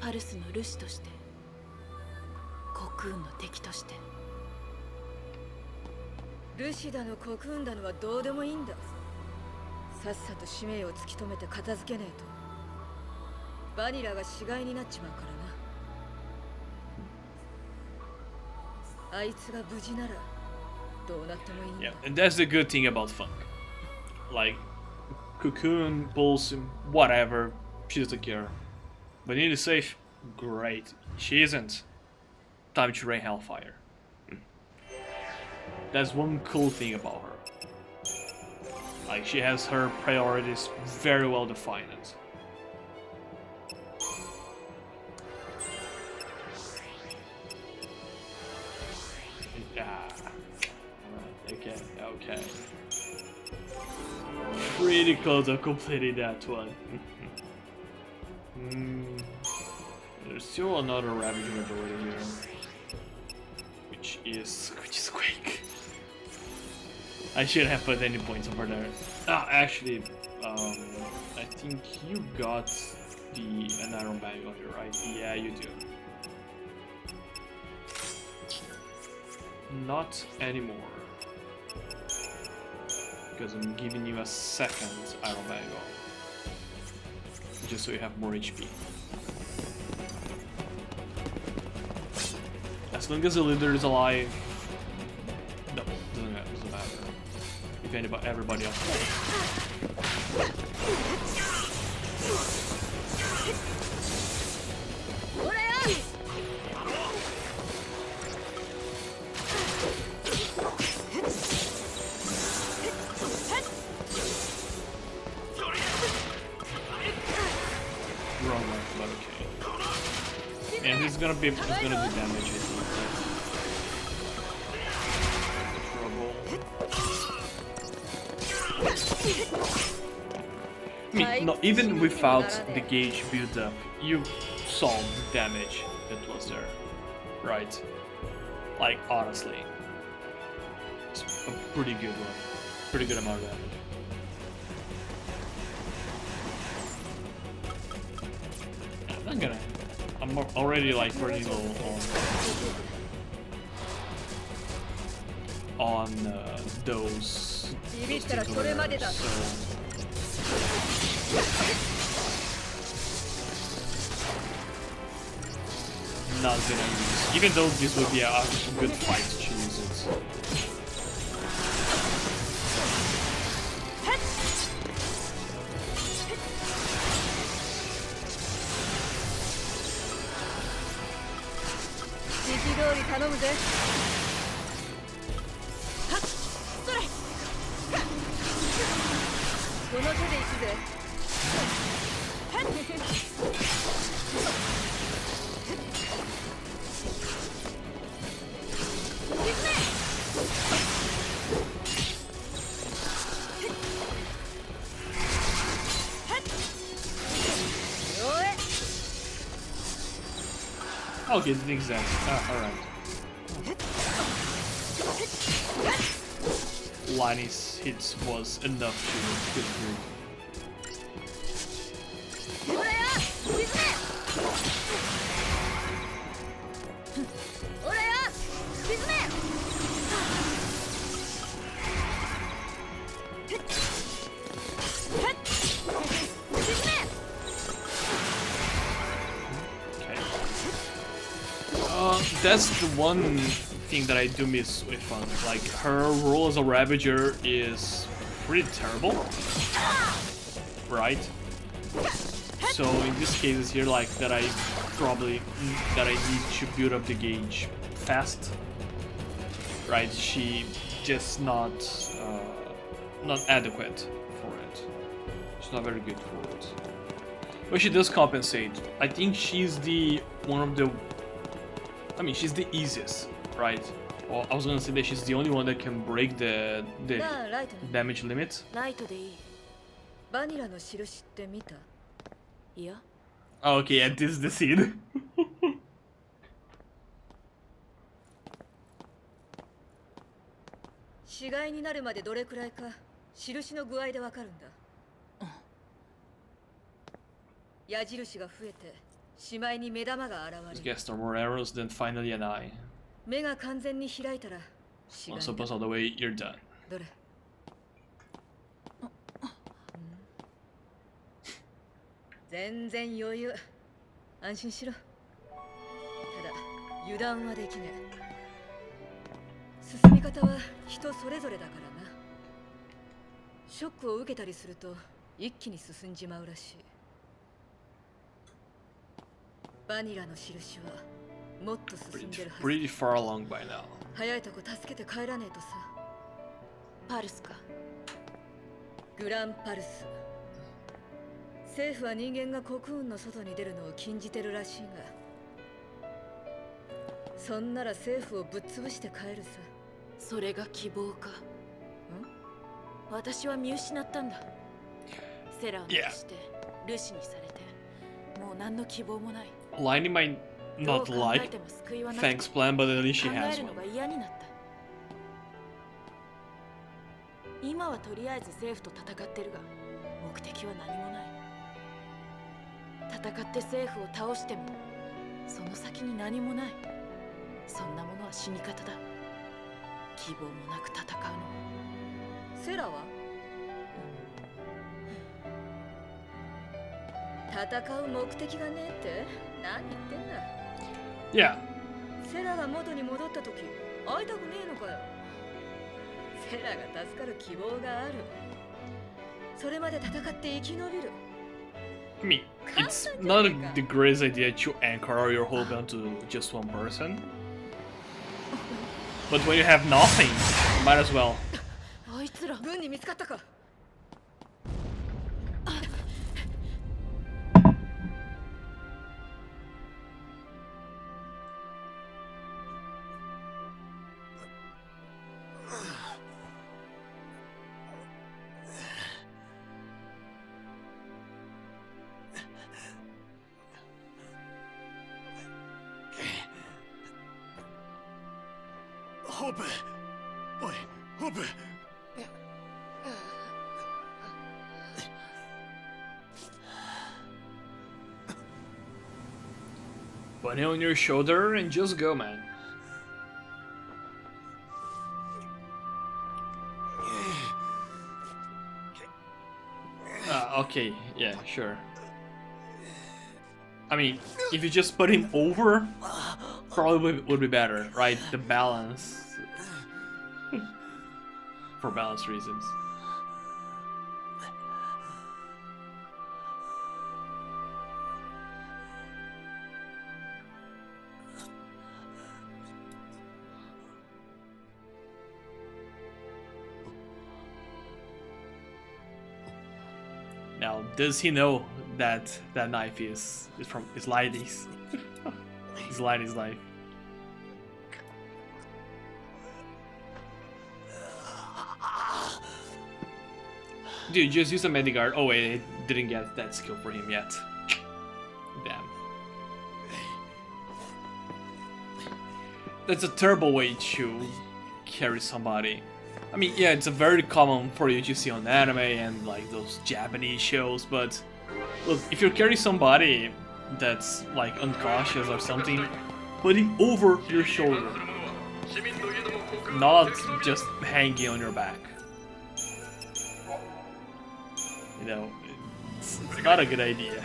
パルスのルシとして、コクーンの敵として。ルシだのコクーンだのはどうでもいいんだ。さっさと使命を突き止めて片付けねえとバニラが死骸になっちまうからな。あいつが無事ならどうなってもいいんだ。 Yeah, and that's the good thing about funk. Like, Cocoon, Pulsum, whatever, she doesn't care. But Nina is safe? Great. She isn't. Time to rain hellfire. That's one cool thing about her. Like, she has her priorities very well defined. Okay, okay. Pretty close to completing that one. There's still another ravaging ability here, which is Quake. I shouldn't have put any points over there. Ah, actually, I think you got an iron bag on here, right? Yeah, you do. Not anymore. Because I'm giving you a second iron bag on. Just so you have more HP. As long as the leader is alive. No, doesn't matter. If everybody else dies. Wrong one, but okay. And he's gonna do damage, I think. I mean, no, even without the gauge build up, you saw the damage that was there, right? Like, honestly, it's a pretty good one, pretty good amount of damage. I'm gonna. I'm already like pretty low on those things over there, so not gonna use. Even though this would be a good fight to use it. Okay, the exact. Alright. Liney's hits was enough to kill her. 手ぶらや沈めオラや沈め That's the one thing that I do miss with Fun. Like, her role as a Ravager is pretty terrible, right? So in this case here, like, that I need to build up the gauge fast, right? She just not adequate for it. She's not very good for it. But she does compensate. I think she's she's the easiest, right? Well, I was gonna say that she's the only one that can break the damage limit. ライトでいい。バニラの印って見た？いや。 Oh, okay, and this is the scene. 死骸になるまでどれくらいか印の具合でわかるんだ。矢印が増えてしまいに目玉が現れる。 Guess no more arrows, then finally an eye. 目が完全に開いたら死骸 Once opens all the way, you're done. どれ？全然余裕。安心しろ。ただ油断はできねえ。進み方は人それぞれだからな。ショックを受けたりすると一気に進んじまうらしい。バニラの印はもっと進んでるはず。 Pretty far along by now. 早いとこ助けて帰らねえとさ。パルスか。グランパルス。政府は人間が国運の外に出るのを禁じてるらしいが、そんなら政府をぶっ潰して帰るさ。それが希望か。ん？私は見失ったんだ。セラをなくしてルシにされて、もう何の希望もない。Liney might not like Fang's plan, but at least she has one. 今はとりあえず政府と戦ってるが、目的は何もない。戦って政府を倒してもその先に何もない。そんなものは死に方だ。希望もなく戦うの。セラは？戦う目的がねえって何言ってんだ。 Yeah. セラが元に戻った時会いたくねえのかよ。セラが助かる希望がある。それまで戦って生き延びる。 I mean, it's not the greatest idea to anchor your whole gun to just one person. But when you have nothing, you might as well. あいつら軍に見つかったか。 ホープ、おい、ホープ。Put it on your shoulder and just go, man. Okay, yeah, sure. I mean, if you just put him over, probably would be better, right? The balance. For balance reasons. Now, does he know that that knife is Lighty's? It's Lighty's knife. Dude, just use a Mediguard. Oh wait, I didn't get that skill for him yet. Damn. That's a terrible way to carry somebody. I mean, yeah, it's a very common for you to see on anime and like those Japanese shows, but look, if you carry somebody that's like unconscious or something, put him over your shoulder, not just hanging on your back. You know, it's not a good idea.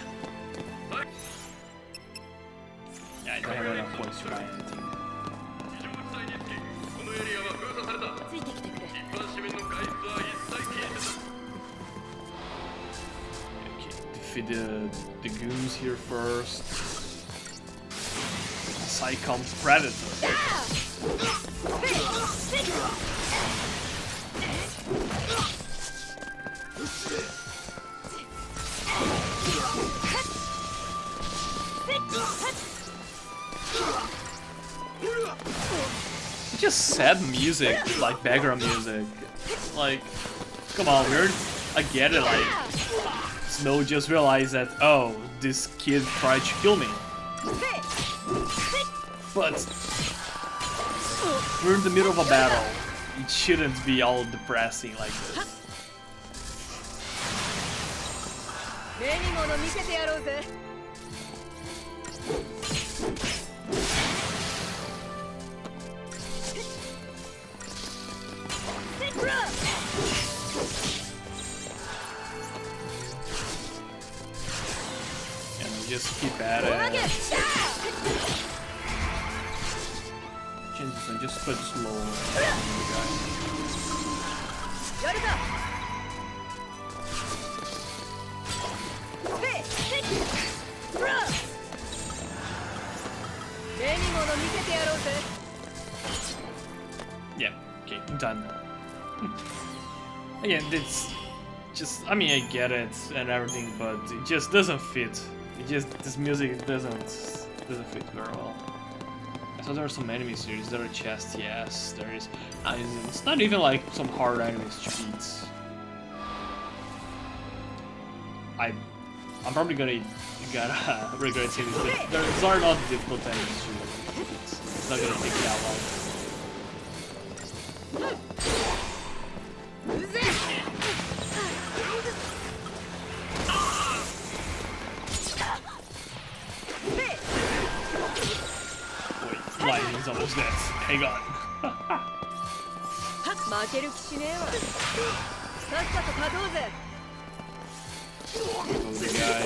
Yeah, I don't have enough points to buy anything. Okay, defeat the goons here first. Psychom Predator. Just sad music, like background music. Like, come on, I get it, like, Snow just realized that, oh, this kid tried to kill me. But we're in the middle of a battle. It shouldn't be all depressing like this. And we just keep at it. Change this one, just put slow on the guy. Yeah, okay, done. Again, it's just, I mean, I get it and everything, but it just doesn't fit. This music doesn't fit very well. So there are some enemies here. Is there a chest? Yes, there is. It's not even like some hard enemies to beat. I'm probably gonna regret saying this, but these are not difficult enemies to beat. It's not gonna take that long. Lightning's almost dead. Hang on. The guy.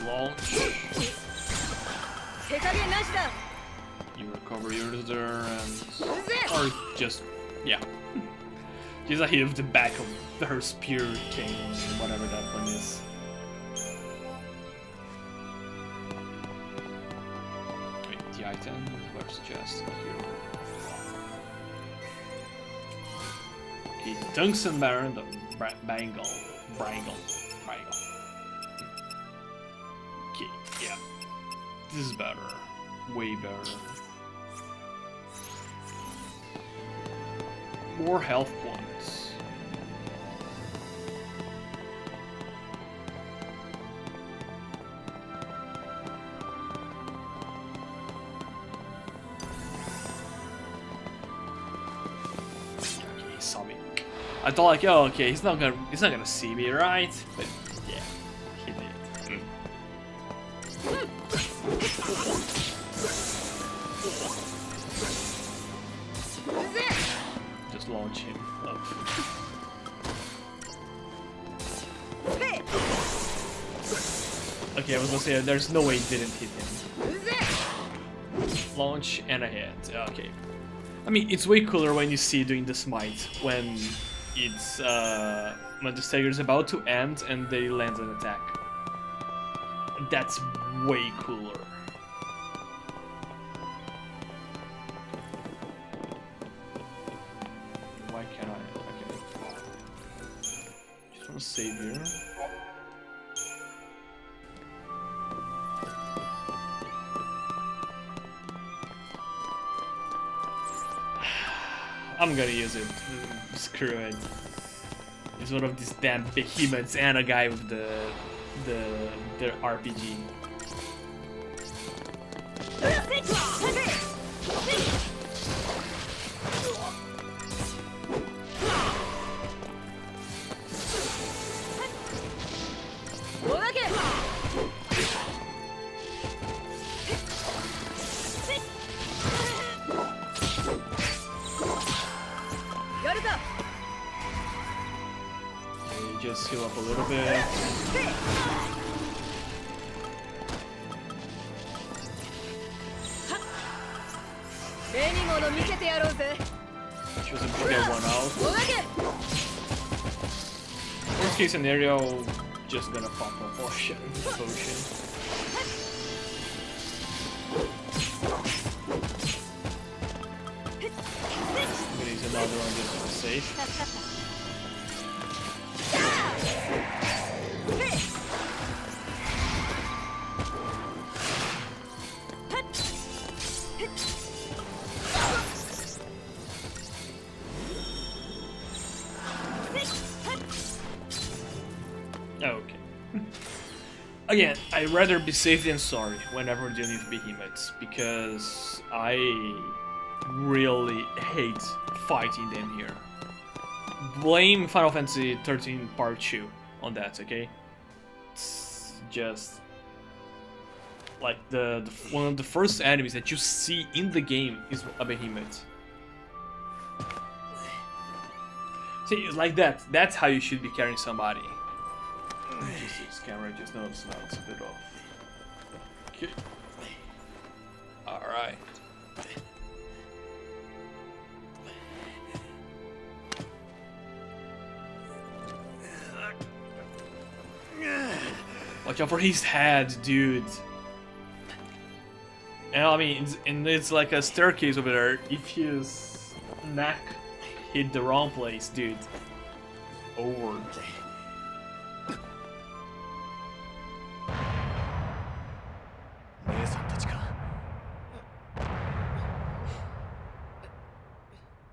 Launch. You recover yours there and... or just... yeah. Just a hit of the back of her spear cane, whatever that one is. Wait, the item? Where's the chest? Here. Okay, Tungsten Baron, the Bangle. Okay, yeah. This is better. Way better. More health points. Okay, he saw me. I thought like, oh, okay, he's not gonna see me, right? But yeah, he did. Just launch him up. Okay, I was gonna say there's no way it didn't hit him. Launch and a hit. Okay. I mean, it's way cooler when you see doing the smite when it's when the stagger is about to end and they land an attack. That's way cooler. Why can't I? Okay. Just wanna save here. I'm gonna use it Screw it. He's one of these damn behemoths and a guy with the RPG. Okay, just heal up a little bit. Choose to get one out. Worst case scenario, just gonna pop a potion. I'm gonna use another one just to be safe. Okay. Again, I'd rather be safe than sorry whenever dealing with behemoths, because I really hate fighting them here. Blame Final Fantasy 13 Part 2 on that, okay? It's just like the one of the first enemies that you see in the game is a behemoth. See, it's like that. That's how you should be carrying somebody. Just this camera just noticed now it's a bit off. Okay. Alright. Watch out for his head, dude. And I mean, it's like a staircase over there. If his neck hit the wrong place, dude. Over.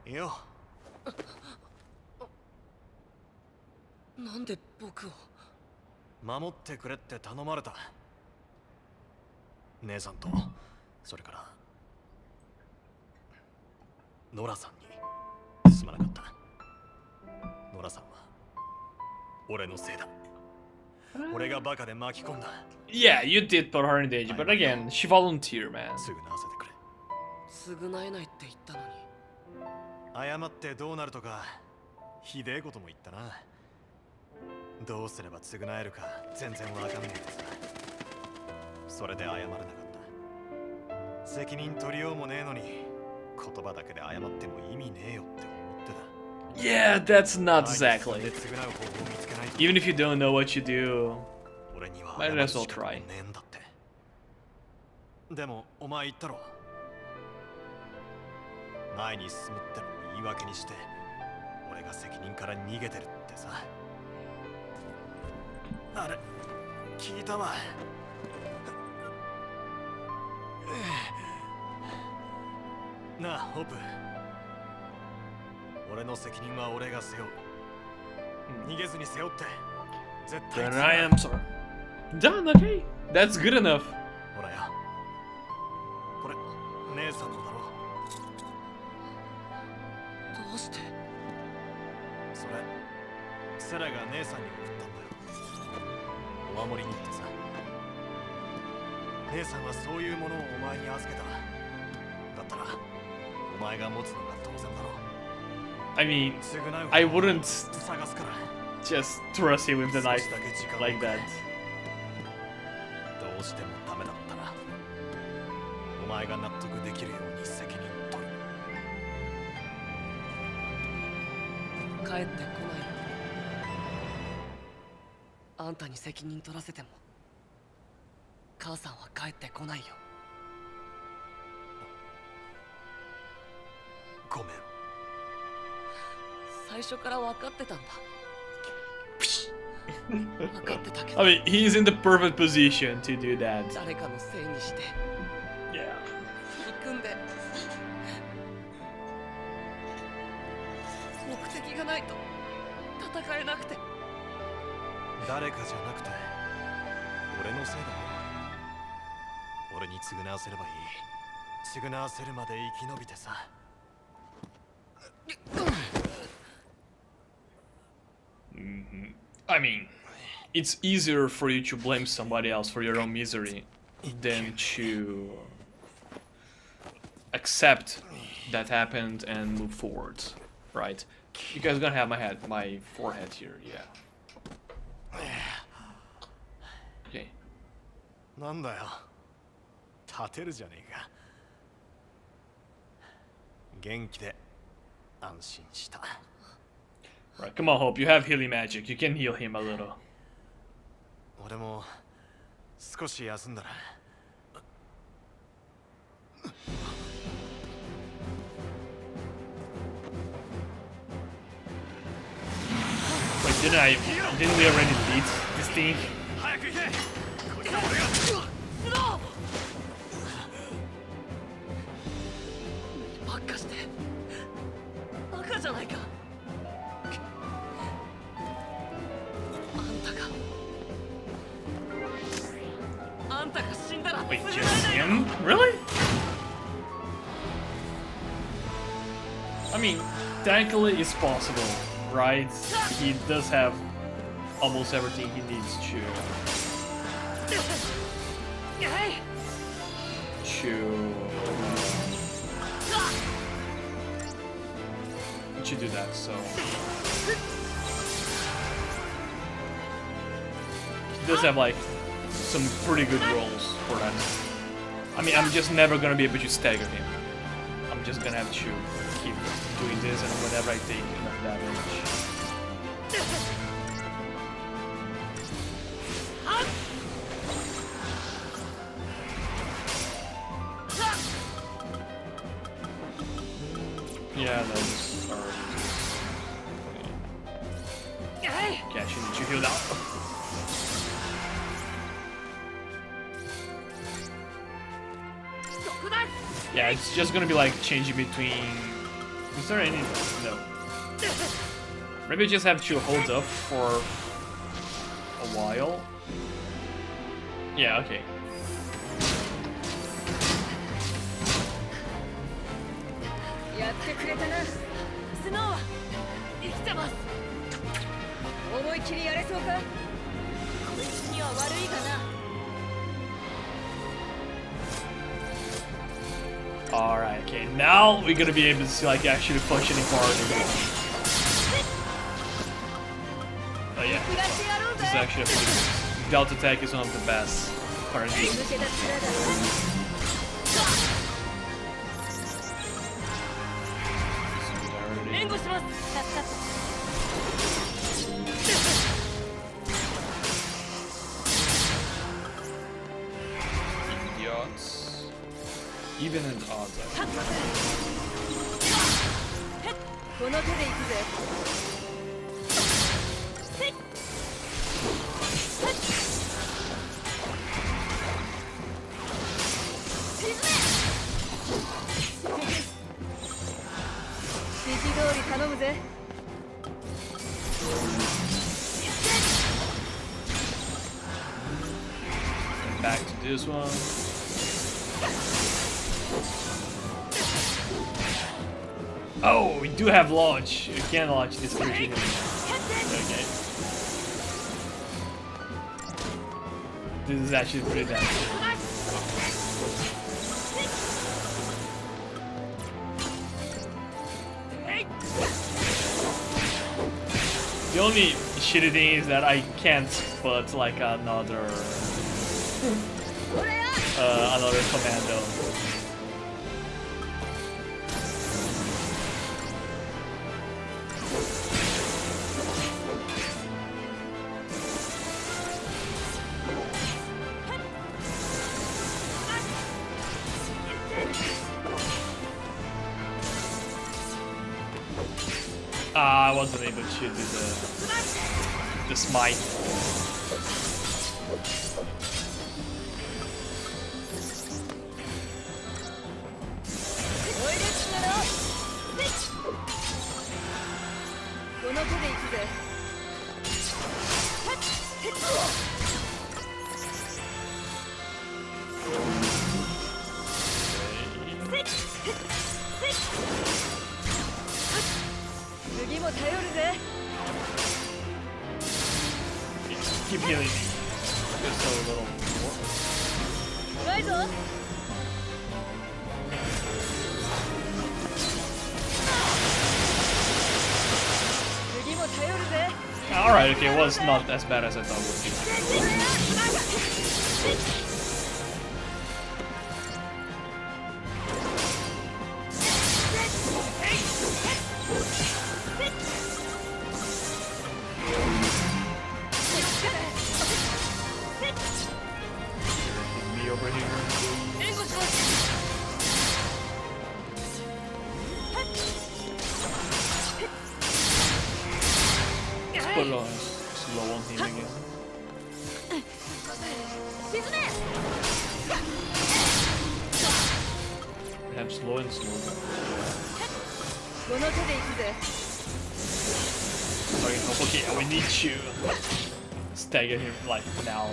Yo. なんで僕を守ってくれって頼まれた。姉さんとそれからノラさんにすまなかった。ノラさんは俺のせいだ。俺がバカで巻き込んだ。Yeah, you did put her in danger, but again, she volunteered, man. すぐ治せてくれ。償えないって言ったのに。謝ってどうなるとかひでえことも言ったな。どうすれば償えるか全然わかんねえってさ。それで謝れなかった。責任取りようもねえのに言葉だけで謝っても意味ねえよって思ってた。 Yeah, that's not exactly. Even if you don't know what you do, might as well try. でもお前言ったろ。前に進むってのを言い訳にして俺が責任から逃げてるってさ。あれ聞いたわ。なあホープ、俺の責任は俺が背負う。逃げずに背負って絶対。 Then I am sorry. Done, okay. That's good enough. ほらよ、これ姉さんのだろ。どうして？それセラが姉さんに送ったんだよ。お守りにってさ。姉さんはそういうものをお前に預けた。だったらお前が持つのが当然だろう。 I mean, I wouldn't just thrust him with the knife like that. どうしてもダメだったらお前が納得できるように責任取る。帰ってこない。あんたに責任取らせても母さんは帰ってこないよ。ごめん。最初から分かってたんだ。分かってたけど。 I mean, he's in the perfect position to do that. 誰かのせいにして。Yeah. 行くんで。目的ががないと戦えなくて。誰かじゃなくて俺のせいだよ。俺に償わせればいい。償わせるまで生き延びてさ。I mean, it's easier for you to blame somebody else for your own misery than to accept that happened and move forward, right? You guys gonna have my forehead here, yeah. Okay. なんだよ。立てるじゃねえか。元気で安心した。Right, come on, Hope. You have healing magic. You can heal him a little. 俺も少し休んだら。Wait, didn't we already beat this thing? 早く行け。こいつは俺が。スノー。ばっかしてバカじゃないか。あんたが死んだら Wait, just him? Really? I mean, technically it's possible, right? He does have almost everything he needs to do that, so he does have like some pretty good rolls for that. I mean, I'm just never gonna be able to stagger him. I'm just gonna have to keep doing this, and whenever I take enough damage. Yeah, those are. Okay, actually, need to heal now. Yeah, it's just gonna be like changing between. Is there any? No. Maybe I just have to hold up for a while. Yeah, okay. やってくれたな。スノーは生きてます。思い切りやれそうか。こいつには悪いかな。Alright, okay, now we're gonna be able to see like actually functioning party. Oh yeah, this is actually a pretty good. Delta attack is one of the best currently. Idiots. Even in odds. この手で行くぜ。指示通り頼むぜ。Back to this one. Oh, we do have launch. You can launch this version. Okay. This is actually pretty damn cool. The only shitty thing is that I can't put like another commando. I wasn't able to do the smite. keep healing me. Just a little more. 怖いぞ。 次も頼るぜ。 Alright, okay, it was not as bad as I thought it would be. Me over here. Let's put it on slow on him again. Perhaps slow and slow. この手で行くぜ。 Okay, we need to stagger him like now.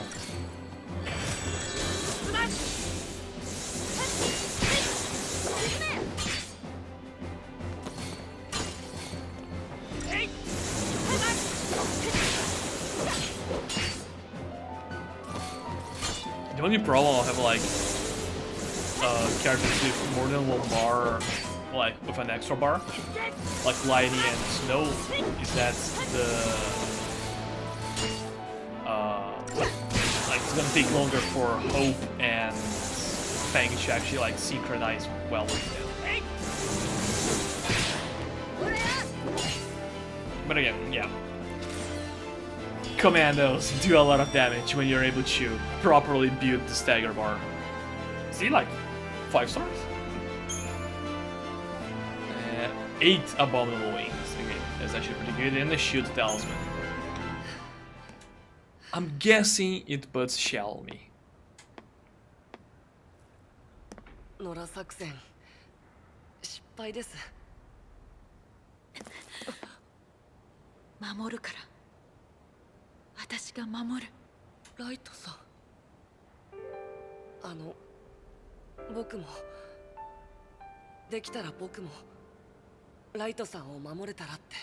The only problem I'll have like characters with more than one bar, like with an extra bar, like Lighting and Snow, is that the like it's gonna take longer for Hope and Fang to actually like synchronize well with them. But again, yeah. Commandos do a lot of damage when you're able to properly build the stagger bar. See, like 5 stars? 8 abominable wings. Okay, that's actually pretty good. And the shield talisman. I'm guessing it puts shell me. 野良作戦失敗です。守るから。私が守る。ライトさん、僕もできたら僕もライトさんを守れたらって。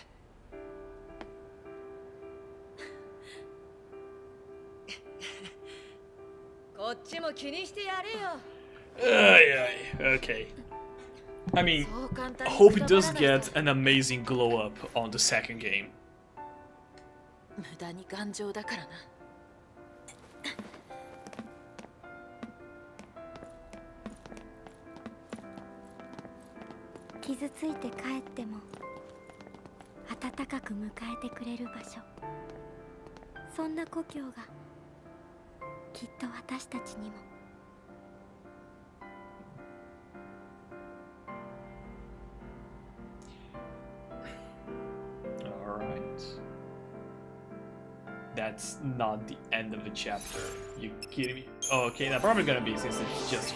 こっちも気にしてやれよ。Okay. I mean, I hope it does get an amazing glow up on the second game. 無駄に頑丈だからな。傷ついて帰っても温かく迎えてくれる場所、そんな故郷がきっと私たちにも。That's not the end of the chapter. You kidding me? Oh, okay, that's probably gonna be since it's just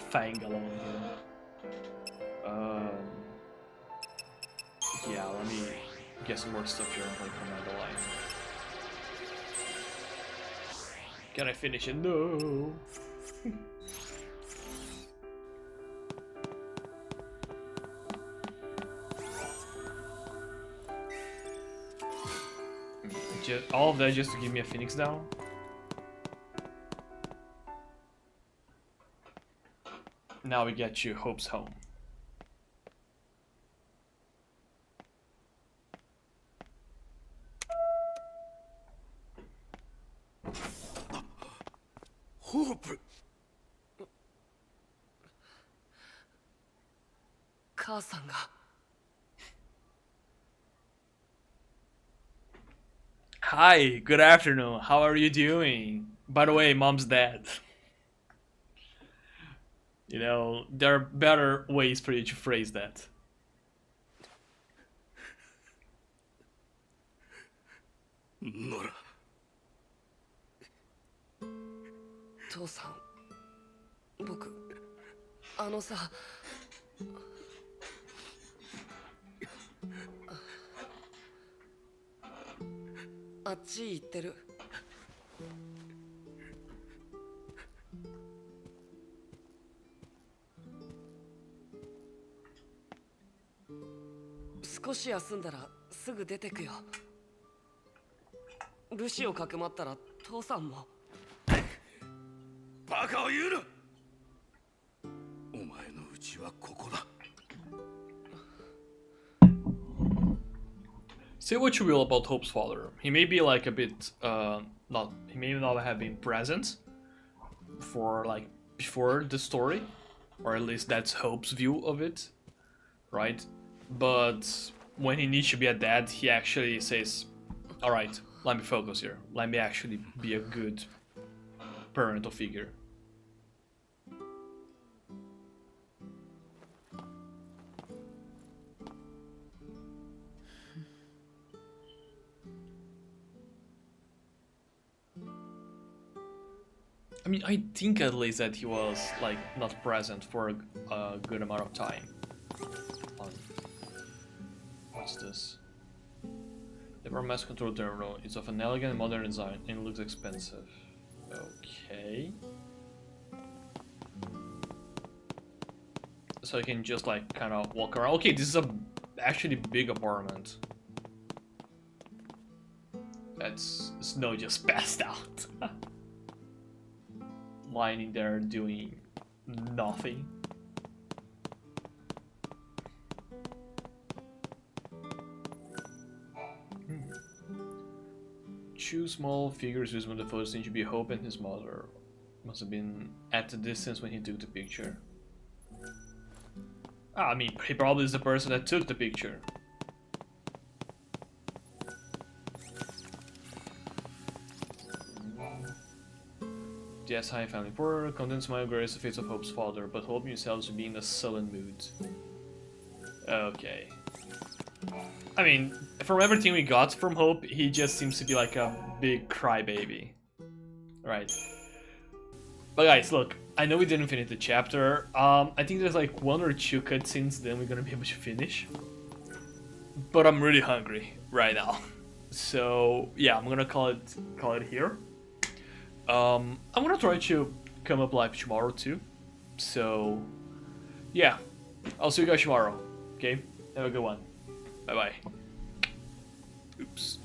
Fang alone here. Yeah, let me get some more stuff here and play Commando Line. Can I finish it? No. All of that just to give me a Phoenix down? Now we get you Hope's home. Hope! 母さんが。Hi, good afternoon. How are you doing? By the way, Mom's dead. You know, there are better ways for you to phrase that. なら。父さん、僕、さ。あっち行ってる。少し休んだらすぐ出てくよ。ルシをかくまったら父さんも。バカを言うな。お前の家はここだ。 Say what you will about Hope's father. He may be like a bit, he may not have been present for like before the story, or at least that's Hope's view of it, right? But when he needs to be a dad, he actually says, all right, let me focus here. Let me actually be a good parental figure. I mean, I think at least that he was like not present for a good amount of time. What's this? The mass control terminal is of an elegant modern design and looks expensive. Okay. So I can just like kind of walk around. Okay, this is a actually big apartment. That's Snow just passed out. Lying there doing nothing. Two small figures visible in the photo seem to be Hope and his mother. Must have been at a distance when he took the picture. I mean, he probably is the person that took the picture. Yes, hi family. Poor condensed smile grace the face of Hope's father, but Hope himself to be in a sullen mood. Okay. I mean, from everything we got from Hope, he just seems to be like a big crybaby. Right. But guys, look, I know we didn't finish the chapter. I think there's like 1 or 2 cutscenes, then we're gonna be able to finish. But I'm really hungry right now. So yeah, I'm gonna call it here. I'm gonna try to come up live tomorrow too. So yeah, I'll see you guys tomorrow. Okay, have a good one. Bye bye. Oops.